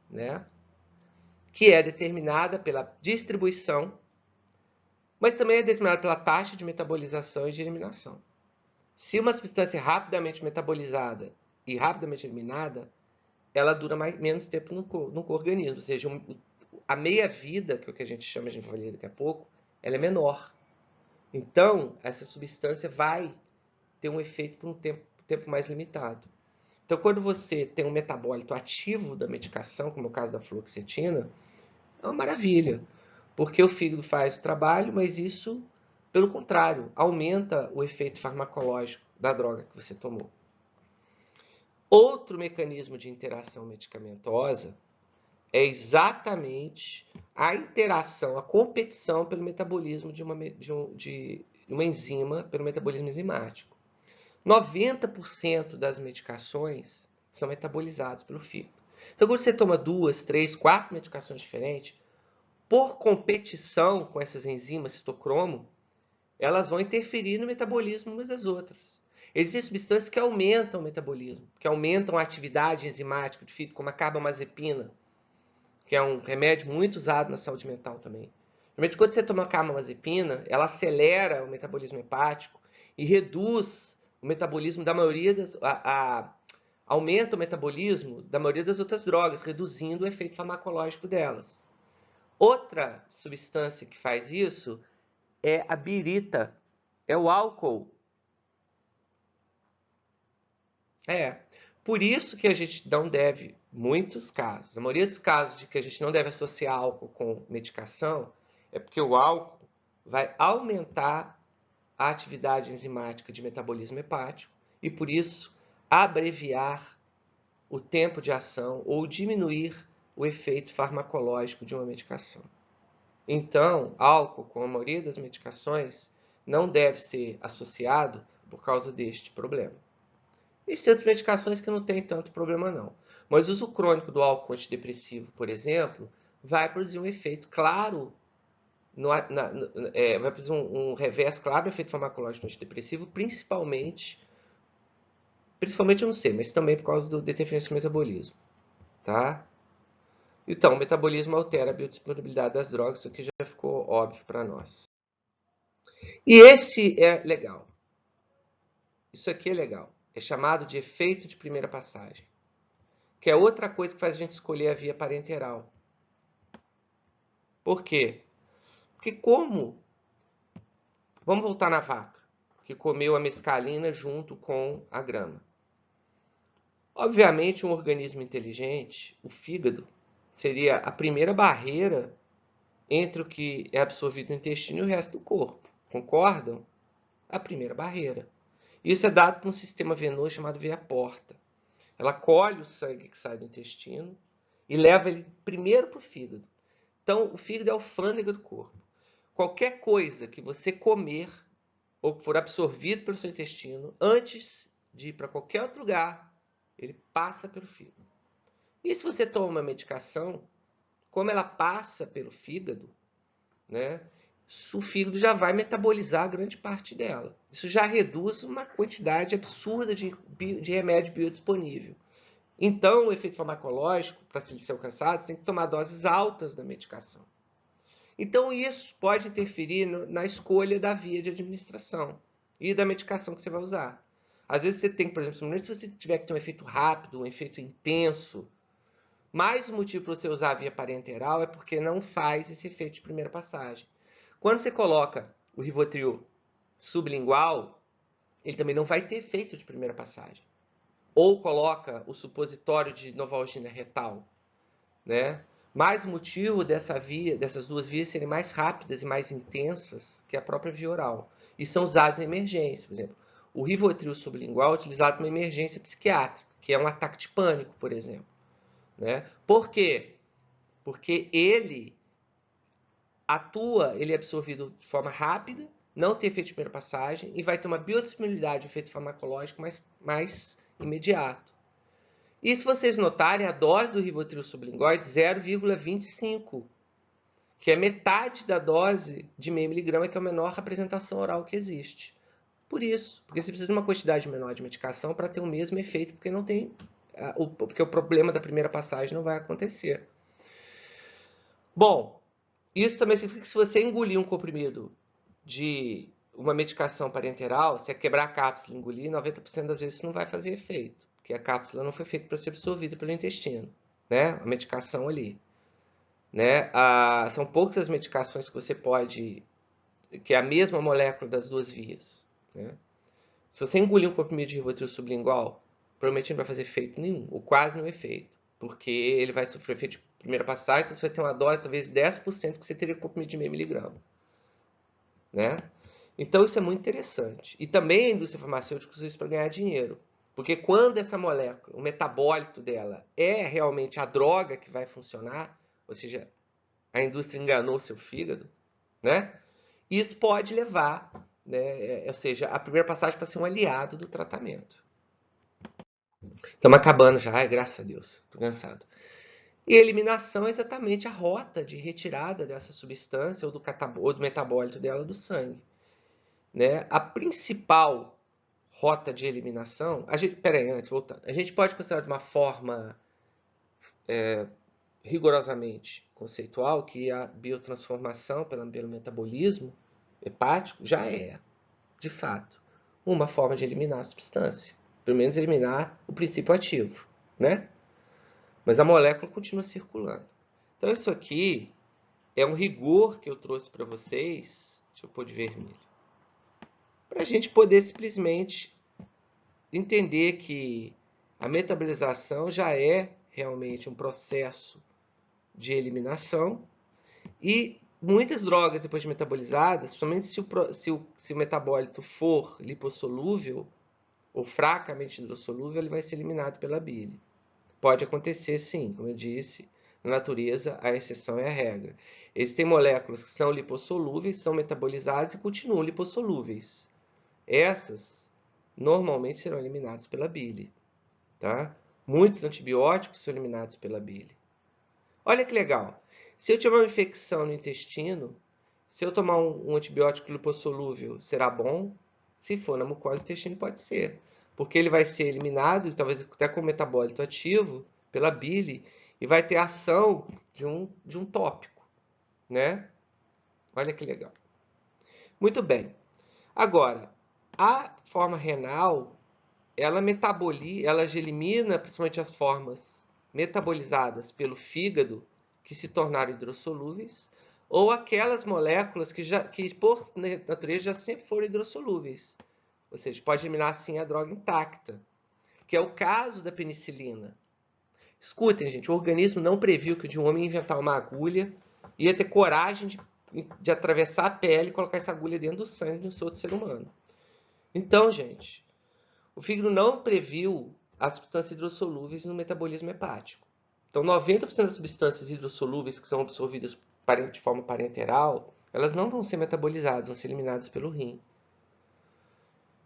né? Que é determinada pela distribuição, mas também é determinada pela taxa de metabolização e de eliminação. Se uma substância é rapidamente metabolizada e rapidamente eliminada, ela dura menos tempo no organismo, ou seja, a meia-vida, que é o que a gente chama, a gente vai ler daqui a pouco, ela é menor. Então, essa substância vai ter um efeito por um tempo mais limitado. Então, quando você tem um metabólito ativo da medicação, como é o caso da fluoxetina, é uma maravilha, porque o fígado faz o trabalho, mas isso, pelo contrário, aumenta o efeito farmacológico da droga que você tomou. Outro mecanismo de interação medicamentosa é exatamente a interação, a competição pelo metabolismo de uma enzima, pelo metabolismo enzimático. 90% das medicações são metabolizadas pelo fígado. Então, quando você toma 2, 3, 4 medicações diferentes, por competição com essas enzimas citocromo, elas vão interferir no metabolismo umas das outras. Existem substâncias que aumentam o metabolismo, que aumentam a atividade enzimática do fígado, como a carbamazepina, que é um remédio muito usado na saúde mental também. Realmente, quando você toma carbamazepina, ela acelera o metabolismo hepático e reduz o metabolismo da maioria aumenta o metabolismo da maioria das outras drogas, reduzindo o efeito farmacológico delas. Outra substância que faz isso é a birita, é o álcool. Por isso que a gente não deve, muitos casos, a maioria dos casos de que a gente não deve associar álcool com medicação, é porque o álcool vai aumentar a atividade enzimática de metabolismo hepático e, por isso, abreviar o tempo de ação ou diminuir o efeito farmacológico de uma medicação. Então, álcool, com a maioria das medicações, não deve ser associado por causa deste problema. Existem outras medicações que não tem tanto problema não. Mas o uso crônico do álcool antidepressivo, por exemplo, vai produzir um efeito claro, vai produzir um revés claro do efeito farmacológico antidepressivo, principalmente eu não sei, mas também por causa do interferência do metabolismo. Tá? Então, o metabolismo altera a biodisponibilidade das drogas, isso aqui já ficou óbvio para nós. E esse é legal. Isso aqui é legal. É chamado de efeito de primeira passagem, que é outra coisa que faz a gente escolher a via parenteral. Por quê? Porque vamos voltar na vaca, que comeu a mescalina junto com a grama. Obviamente, um organismo inteligente, o fígado, seria a primeira barreira entre o que é absorvido no intestino e o resto do corpo. Concordam? A primeira barreira. Isso é dado por um sistema venoso chamado veia porta. Ela colhe o sangue que sai do intestino e leva ele primeiro para o fígado. Então, o fígado é a alfândega do corpo. Qualquer coisa que você comer ou que for absorvido pelo seu intestino, antes de ir para qualquer outro lugar, ele passa pelo fígado. E se você toma uma medicação, como ela passa pelo fígado, né, o fígado já vai metabolizar grande parte dela. Isso já reduz uma quantidade absurda de remédio biodisponível. Então, o efeito farmacológico, para ser alcançado, você tem que tomar doses altas da medicação. Então, isso pode interferir na escolha da via de administração e da medicação que você vai usar. Às vezes você tem, por exemplo, se você tiver que ter um efeito rápido, um efeito intenso, mais um motivo para você usar a via parenteral é porque não faz esse efeito de primeira passagem. Quando você coloca o Rivotril sublingual, ele também não vai ter efeito de primeira passagem. Ou coloca o supositório de Novalgina retal, né? Mais motivo dessas duas vias serem mais rápidas e mais intensas que a própria via oral. E são usados em emergência. Por exemplo, o Rivotril sublingual é utilizado numa emergência psiquiátrica, que é um ataque de pânico, por exemplo. Né? Por quê? Porque ele é absorvido de forma rápida, não tem efeito de primeira passagem e vai ter uma biodisponibilidade, efeito farmacológico mais imediato. E se vocês notarem, a dose do Rivotril sublingual é de 0,25, que é metade da dose de meio miligrama, que é a menor representação oral que existe. Por isso, porque você precisa de uma quantidade menor de medicação para ter o mesmo efeito, porque não tem, porque o problema da primeira passagem não vai acontecer. Bom, isso também significa que se você engolir um comprimido de uma medicação parenteral, se é quebrar a cápsula e engolir, 90% das vezes isso não vai fazer efeito, porque a cápsula não foi feita para ser absorvida pelo intestino, né? A medicação ali, né? São poucas as medicações que você pode, que é a mesma molécula das duas vias, né? Se você engolir um comprimido de Rivotril sublingual, provavelmente não vai fazer efeito nenhum, ou quase nenhum efeito, porque ele vai sofrer efeito de primeira passagem, então você vai ter uma dose talvez 10% que você teria com comprimido de meio miligrama, né? Então isso é muito interessante. E também a indústria farmacêutica usa isso para ganhar dinheiro. Porque quando essa molécula, o metabólito dela, é realmente a droga que vai funcionar, ou seja, a indústria enganou seu fígado, né? Isso pode levar, né, ou seja, a primeira passagem para ser um aliado do tratamento. Estamos acabando já, ai, graças a Deus, estou cansado. E a eliminação é exatamente a rota de retirada dessa substância ou do metabólito dela do sangue, né? A principal rota de eliminação, peraí, antes, voltando, a gente pode considerar de uma forma rigorosamente conceitual que a biotransformação pelo metabolismo hepático já é, de fato, uma forma de eliminar a substância, pelo menos eliminar o princípio ativo, né? Mas a molécula continua circulando. Então isso aqui é um rigor que eu trouxe para vocês, deixa eu pôr de vermelho, para a gente poder simplesmente entender que a metabolização já é realmente um processo de eliminação e muitas drogas depois de metabolizadas, principalmente se o metabólito for lipossolúvel ou fracamente hidrossolúvel, ele vai ser eliminado pela bile. Pode acontecer sim, como eu disse, na natureza a exceção é a regra. Existem moléculas que são lipossolúveis, são metabolizadas e continuam lipossolúveis. Essas normalmente serão eliminadas pela bile, tá? Muitos antibióticos são eliminados pela bile. Olha que legal. Se eu tiver uma infecção no intestino, se eu tomar um antibiótico lipossolúvel, será bom? Se for na mucosa do intestino, pode ser. Porque ele vai ser eliminado, talvez até com metabólito ativo, pela bile, e vai ter ação de um tópico, né? Olha que legal. Muito bem. Agora, a forma renal, ela já elimina principalmente as formas metabolizadas pelo fígado, que se tornaram hidrossolúveis, ou aquelas moléculas que por natureza já sempre foram hidrossolúveis. Ou seja, pode eliminar assim a droga intacta, que é o caso da penicilina. Escutem, gente, o organismo não previu que de um homem inventar uma agulha ia ter coragem de atravessar a pele e colocar essa agulha dentro do sangue de um outro ser humano. Então, gente, o fígado não previu as substâncias hidrossolúveis no metabolismo hepático. Então, 90% das substâncias hidrossolúveis que são absorvidas de forma parenteral, elas não vão ser metabolizadas, vão ser eliminadas pelo rim.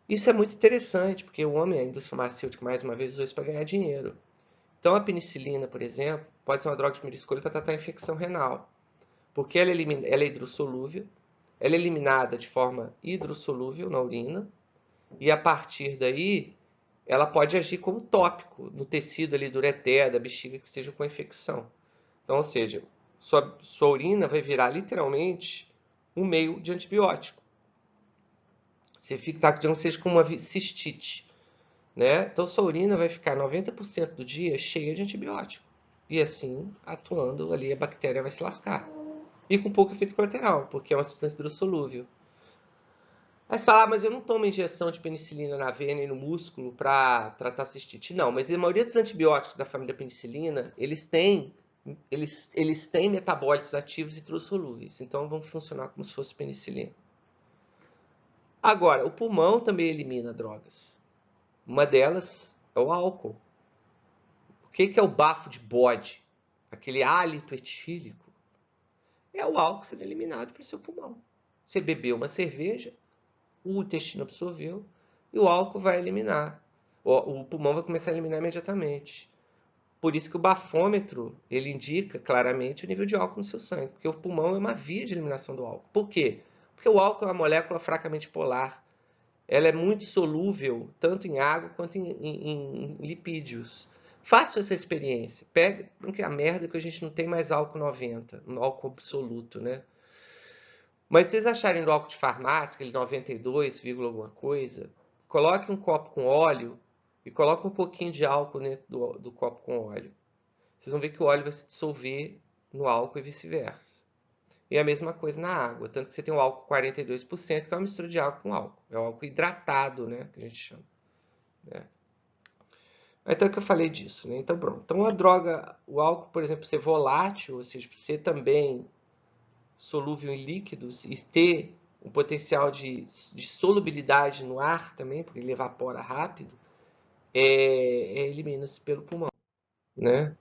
Isso é muito interessante, porque o homem, a indústria farmacêutica, mais uma vez, usou isso para ganhar dinheiro. Então, a penicilina, por exemplo, pode ser uma droga de primeira escolha para tratar a infecção renal, porque ela é hidrossolúvel, ela é eliminada de forma hidrossolúvel na urina, e a partir daí, ela pode agir como tópico no tecido ali do ureter, da bexiga que esteja com a infecção. Então, ou seja, sua urina vai virar literalmente um meio de antibiótico. Você fica, digamos, seja como uma cistite, né? Então, sua urina vai ficar 90% do dia cheia de antibiótico. E assim, atuando ali, a bactéria vai se lascar. E com pouco efeito colateral, porque é uma substância hidrossolúvel. Aí você fala, mas eu não tomo injeção de penicilina na veia e no músculo para tratar cistite. Não, mas a maioria dos antibióticos da família penicilina, eles têm metabólitos ativos hidrossolúveis. Então vão funcionar como se fosse penicilina. Agora, o pulmão também elimina drogas. Uma delas é o álcool. O que é o bafo de bode? Aquele hálito etílico. É o álcool sendo eliminado pelo seu pulmão. Você bebeu uma cerveja, o intestino absorveu e o álcool vai eliminar. O pulmão vai começar a eliminar imediatamente. Por isso que o bafômetro, ele indica claramente o nível de álcool no seu sangue, porque o pulmão é uma via de eliminação do álcool. Por quê? Porque o álcool é uma molécula fracamente polar. Ela é muito solúvel, tanto em água quanto em lipídios. Faça essa experiência. Pega, porque a merda é que a gente não tem mais álcool 90, um álcool absoluto, né? Mas se vocês acharem do álcool de farmácia, aquele 92, alguma coisa, coloque um copo com óleo e coloque um pouquinho de álcool dentro do copo com óleo. Vocês vão ver que o óleo vai se dissolver no álcool e vice-versa. E a mesma coisa na água, tanto que você tem o álcool 42%, que é uma mistura de água com álcool. É o álcool hidratado, né, que a gente chama. Né? Então é que eu falei disso, né? Então pronto. Então a droga, o álcool, por exemplo, ser volátil, ou seja, ser também solúvel em líquidos e ter um potencial de solubilidade no ar também, porque ele evapora rápido, elimina-se pelo pulmão, né?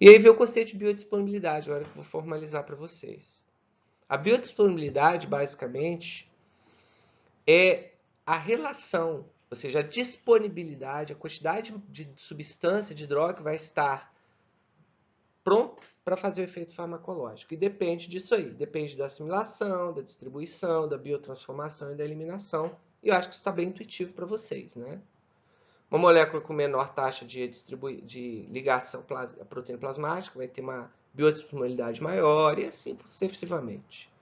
E aí vem o conceito de biodisponibilidade, agora que eu vou formalizar para vocês. A biodisponibilidade, basicamente, é a relação, ou seja, a disponibilidade, a quantidade de substância, de droga que vai estar pronta para fazer o efeito farmacológico. E depende disso aí, depende da assimilação, da distribuição, da biotransformação e da eliminação. E eu acho que isso está bem intuitivo para vocês, né? Uma molécula com menor taxa de ligação à proteína plasmática vai ter uma biodisponibilidade maior e assim sucessivamente.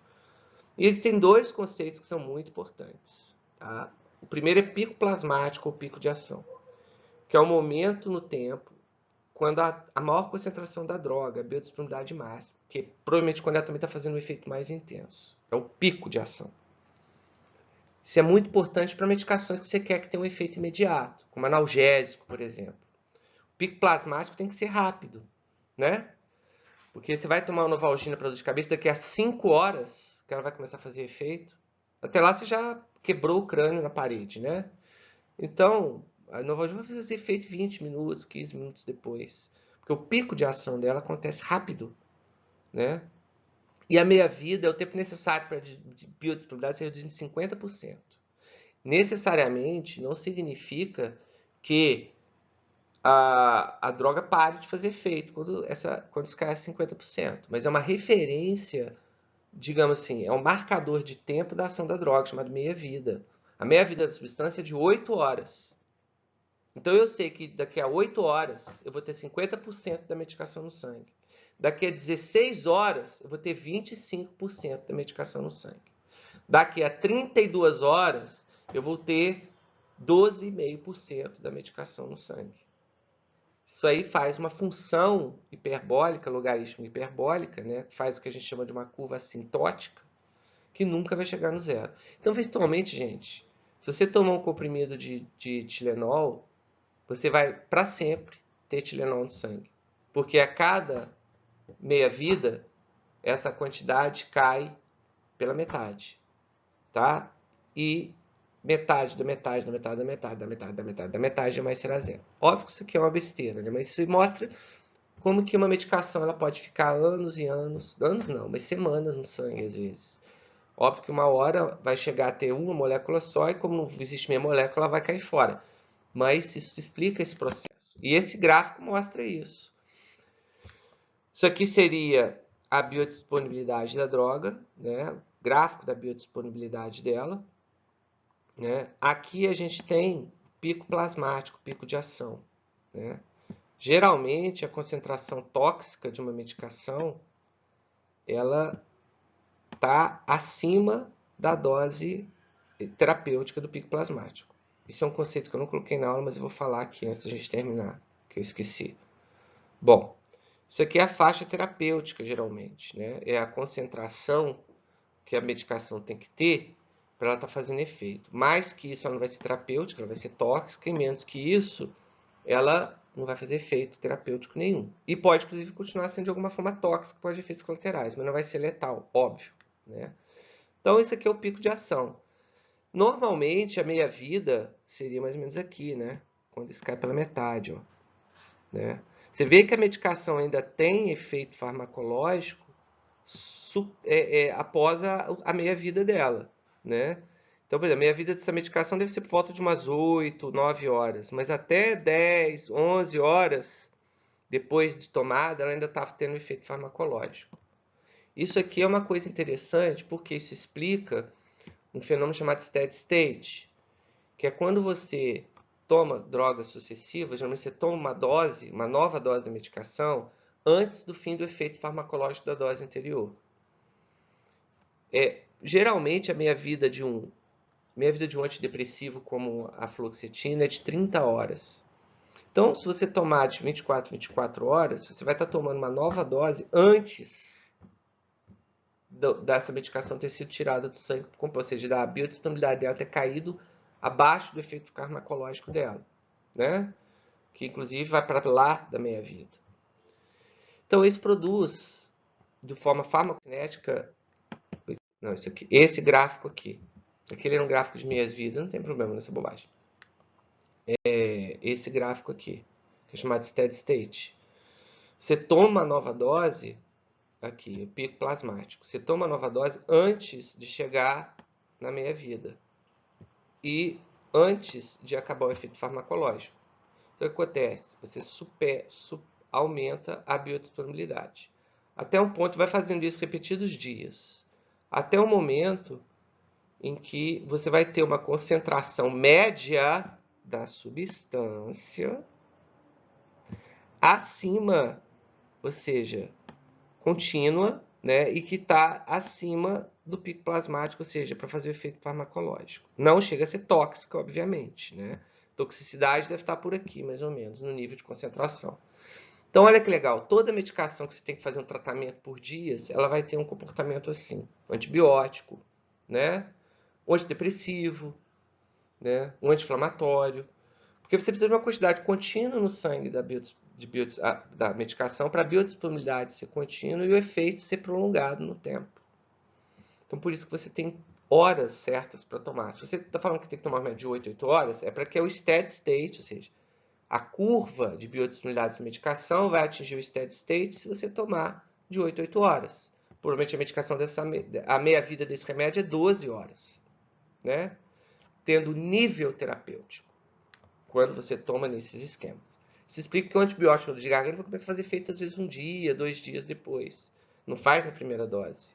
E existem dois conceitos que são muito importantes. Tá? O primeiro é pico plasmático ou pico de ação, que é o momento no tempo quando a maior concentração da droga, a biodisponibilidade máxima, que provavelmente quando ela também está fazendo um efeito mais intenso. É o pico de ação. Isso é muito importante para medicações que você quer que tenham um efeito imediato, como analgésico, por exemplo. O pico plasmático tem que ser rápido, né? Porque você vai tomar uma Novalgina para dor de cabeça, daqui a 5 horas que ela vai começar a fazer efeito. Até lá você já quebrou o crânio na parede, né? Então, a Novalgina vai fazer efeito 20 minutos, 15 minutos depois. Porque o pico de ação dela acontece rápido, né? E a meia-vida é o tempo necessário para a biodisponibilidade ser reduzida em 50%. Necessariamente não significa que a droga pare de fazer efeito quando isso cai a 50%. Mas é uma referência, digamos assim, é um marcador de tempo da ação da droga, chamado meia-vida. A meia-vida da substância é de 8 horas. Então eu sei que daqui a 8 horas eu vou ter 50% da medicação no sangue. Daqui a 16 horas eu vou ter 25% da medicação no sangue. Daqui a 32 horas eu vou ter 12,5% da medicação no sangue. Isso aí faz uma função hiperbólica, logaritmo hiperbólica, né? Faz o que a gente chama de uma curva assintótica, que nunca vai chegar no zero. Então, virtualmente, gente, se você tomar um comprimido de Tilenol, você vai para sempre ter Tilenol no sangue. Porque a cada meia vida, essa quantidade cai pela metade, tá? E metade da metade da metade da metade da metade da metade da metade jamais será zero. Óbvio que isso aqui é uma besteira, né? Mas isso mostra como que uma medicação ela pode ficar anos e anos, anos não, mas semanas no sangue às vezes. Óbvio que uma hora vai chegar a ter uma molécula só e como não existe meia molécula, ela vai cair fora. Mas isso explica esse processo. E esse gráfico mostra isso. Isso aqui seria a biodisponibilidade da droga, né? Gráfico da biodisponibilidade dela. Né? Aqui a gente tem pico plasmático, pico de ação. Né? Geralmente, a concentração tóxica de uma medicação ela está acima da dose terapêutica do pico plasmático. Isso é um conceito que eu não coloquei na aula, mas eu vou falar aqui antes da gente terminar, que eu esqueci. Bom, isso aqui é a faixa terapêutica, geralmente. Né? É a concentração que a medicação tem que ter para ela estar fazendo efeito. Mais que isso, ela não vai ser terapêutica, ela vai ser tóxica, e menos que isso, ela não vai fazer efeito terapêutico nenhum. E pode, inclusive, continuar sendo de alguma forma tóxica, pode ter efeitos colaterais, mas não vai ser letal, óbvio. Né? Então, esse aqui é o pico de ação. Normalmente, a meia-vida seria mais ou menos aqui, né? Quando isso cai pela metade. Ó. Né? Você vê que a medicação ainda tem efeito farmacológico após a meia-vida dela, né? Então, por exemplo, a meia-vida dessa medicação deve ser por volta de umas 8, 9 horas, mas até 10, 11 horas depois de tomada, ela ainda estava tendo efeito farmacológico. Isso aqui é uma coisa interessante porque isso explica um fenômeno chamado steady state, que é quando você toma drogas sucessivas, geralmente você toma uma nova dose de medicação, antes do fim do efeito farmacológico da dose anterior. Geralmente a meia-vida de um antidepressivo como a fluoxetina é de 30 horas. Então, se você tomar de 24 horas, você vai estar tomando uma nova dose antes dessa medicação ter sido tirada do sangue, ou seja, da biodisponibilidade dela ter caído abaixo do efeito farmacológico dela, né? Que inclusive vai para lá da meia-vida. Então, isso produz, de forma farmacocinética, não, isso aqui, esse gráfico aqui. Aquele era um gráfico de meias-vidas, não tem problema nessa bobagem. Esse gráfico aqui, que é chamado steady state. Você toma uma nova dose, aqui, o pico plasmático. Você toma uma nova dose antes de chegar na meia-vida e antes de acabar o efeito farmacológico. Então, o que acontece? Você aumenta a biodisponibilidade. Até um ponto, vai fazendo isso repetidos dias. Até o momento em que você vai ter uma concentração média da substância acima, ou seja, contínua, né, e que está acima do pico plasmático, ou seja, para fazer o efeito farmacológico. Não chega a ser tóxica, obviamente, né? Toxicidade deve estar por aqui, mais ou menos, no nível de concentração. Então, olha que legal, toda medicação que você tem que fazer um tratamento por dias, ela vai ter um comportamento assim, um antibiótico, né? Um antidepressivo, né? Um anti-inflamatório, porque você precisa de uma quantidade contínua no sangue da medicação para a biodisponibilidade ser contínua e o efeito ser prolongado no tempo. Então, por isso que você tem horas certas para tomar. Se você está falando que tem que tomar de 8 a 8 horas, é para que é o steady state, ou seja, a curva de biodisponibilidade dessa medicação vai atingir o steady state se você tomar de 8 a 8 horas. Provavelmente a medicação a meia-vida desse remédio é 12 horas, né? Tendo nível terapêutico, quando você toma nesses esquemas. Isso explica que o antibiótico de garganta vai começar a fazer efeito às vezes 1 dia, 2 dias depois. Não faz na primeira dose,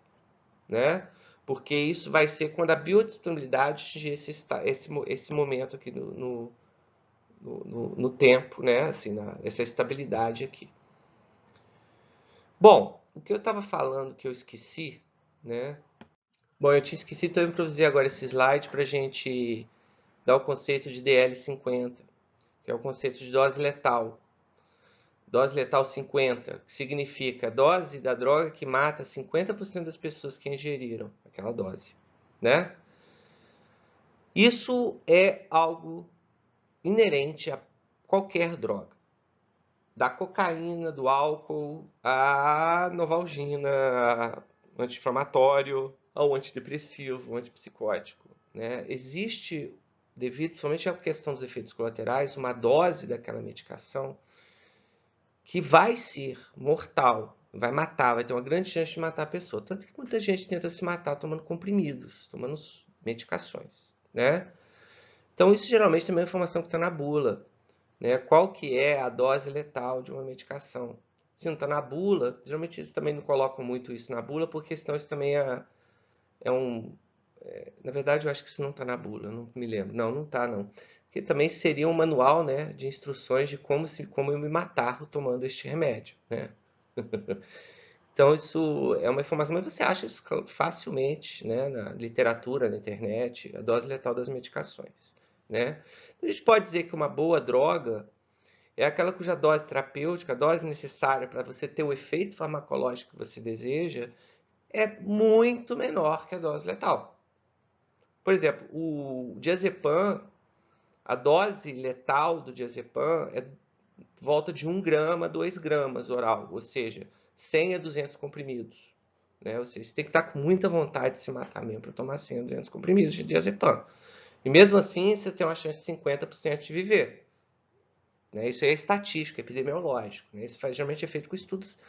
né? Porque isso vai ser quando a biodisponibilidade atingir esse momento aqui no tempo, né? Assim, essa estabilidade aqui. Bom, o que eu estava falando que eu esqueci, né? Bom, eu tinha esquecido, então eu improvisei agora esse slide para a gente dar o conceito de DL50, que é o conceito de dose letal. Dose letal 50, que significa dose da droga que mata 50% das pessoas que ingeriram aquela dose, né? Isso é algo inerente a qualquer droga. Da cocaína, do álcool, à novalgina, anti-inflamatório, ao antidepressivo, antipsicótico, né? Existe, devido somente à questão dos efeitos colaterais, uma dose daquela medicação que vai ser mortal, vai matar, vai ter uma grande chance de matar a pessoa. Tanto que muita gente tenta se matar tomando comprimidos, tomando medicações, né? Então isso geralmente também é informação que está na bula, né? Qual que é a dose letal de uma medicação? Se não está na bula, geralmente eles também não colocam muito isso na bula, porque senão isso também na verdade, eu acho que isso não está na bula, não me lembro. Não, não está, não. Porque também seria um manual, né, de instruções de como eu me matar tomando este remédio, né? Então, isso é uma informação, mas você acha isso facilmente, né, na literatura, na internet, a dose letal das medicações, né? Então, a gente pode dizer que uma boa droga é aquela cuja dose terapêutica, a dose necessária para você ter o efeito farmacológico que você deseja, é muito menor que a dose letal. Por exemplo, o diazepam, a dose letal do diazepam é volta de 1 grama a 2 gramas oral, ou seja, 100 a 200 comprimidos, né? Ou seja, você tem que estar com muita vontade de se matar mesmo para tomar 100 a 200 comprimidos de diazepam. E mesmo assim, você tem uma chance de 50% de viver, né? Isso é estatístico, epidemiológico, né? Isso geralmente é feito com estudos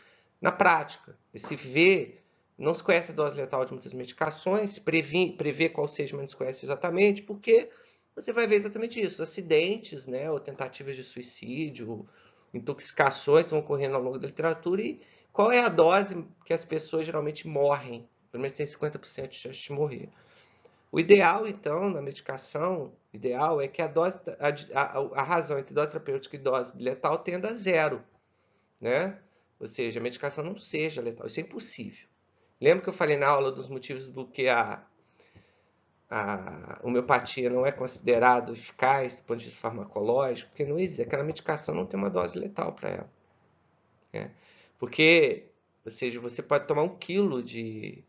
na prática. E se vê, não se conhece a dose letal de muitas medicações, prevê qual seja, mas não se conhece exatamente, porque você vai ver exatamente isso, acidentes, né, ou tentativas de suicídio, intoxicações vão ocorrendo ao longo da literatura e qual é a dose que as pessoas geralmente morrem, pelo menos tem 50% de chance de morrer. O ideal, então, na medicação, ideal é que a dose, a razão entre dose terapêutica e dose letal tenda a zero, né? Ou seja, a medicação não seja letal, isso é impossível. Lembra que eu falei na aula dos motivos do que a homeopatia não é considerado eficaz do ponto de vista farmacológico? Porque não existe, aquela medicação não tem uma dose letal para ela, né? Porque, ou seja, você pode tomar 1 quilo de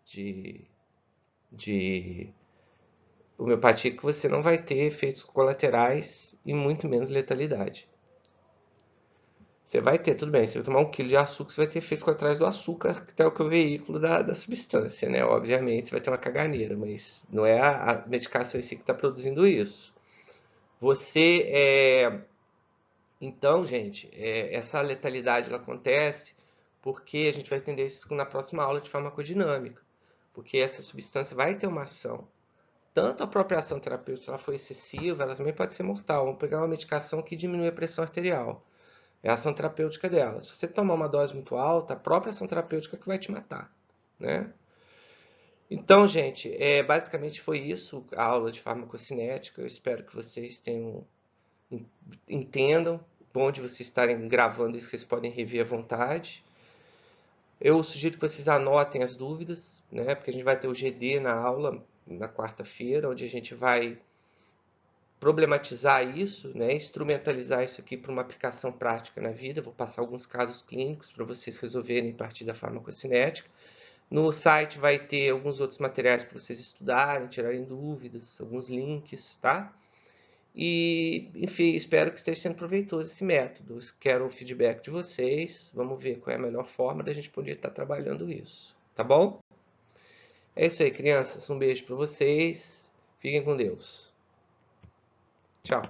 homeopatia que você não vai ter efeitos colaterais e muito menos letalidade. Você vai ter, tudo bem, você vai tomar 1 quilo de açúcar, você vai ter efeitos colaterais do açúcar, que é o veículo da substância, né? Obviamente, você vai ter uma caganeira, mas não é a medicação em si que está produzindo isso. Então, gente, essa letalidade ela acontece porque a gente vai entender isso na próxima aula de farmacodinâmica, porque essa substância vai ter uma ação. Tanto a própria ação terapêutica, se ela for excessiva, ela também pode ser mortal. Vamos pegar uma medicação que diminui a pressão arterial. É a ação terapêutica dela. Se você tomar uma dose muito alta, a própria ação terapêutica que vai te matar, né? Então, gente, basicamente foi isso a aula de farmacocinética. Eu espero que vocês entendam. Bom de vocês estarem gravando isso, vocês podem rever à vontade. Eu sugiro que vocês anotem as dúvidas, né? Porque a gente vai ter o GD na aula na quarta-feira, onde a gente vai problematizar isso, né? Instrumentalizar isso aqui para uma aplicação prática na vida. Vou passar alguns casos clínicos para vocês resolverem a partir da farmacocinética. No site vai ter alguns outros materiais para vocês estudarem, tirarem dúvidas, alguns links, tá? E, enfim, espero que esteja sendo proveitoso esse método. Quero o feedback de vocês. Vamos ver qual é a melhor forma da gente poder estar trabalhando isso, tá bom? É isso aí, crianças. Um beijo para vocês. Fiquem com Deus. Tchau.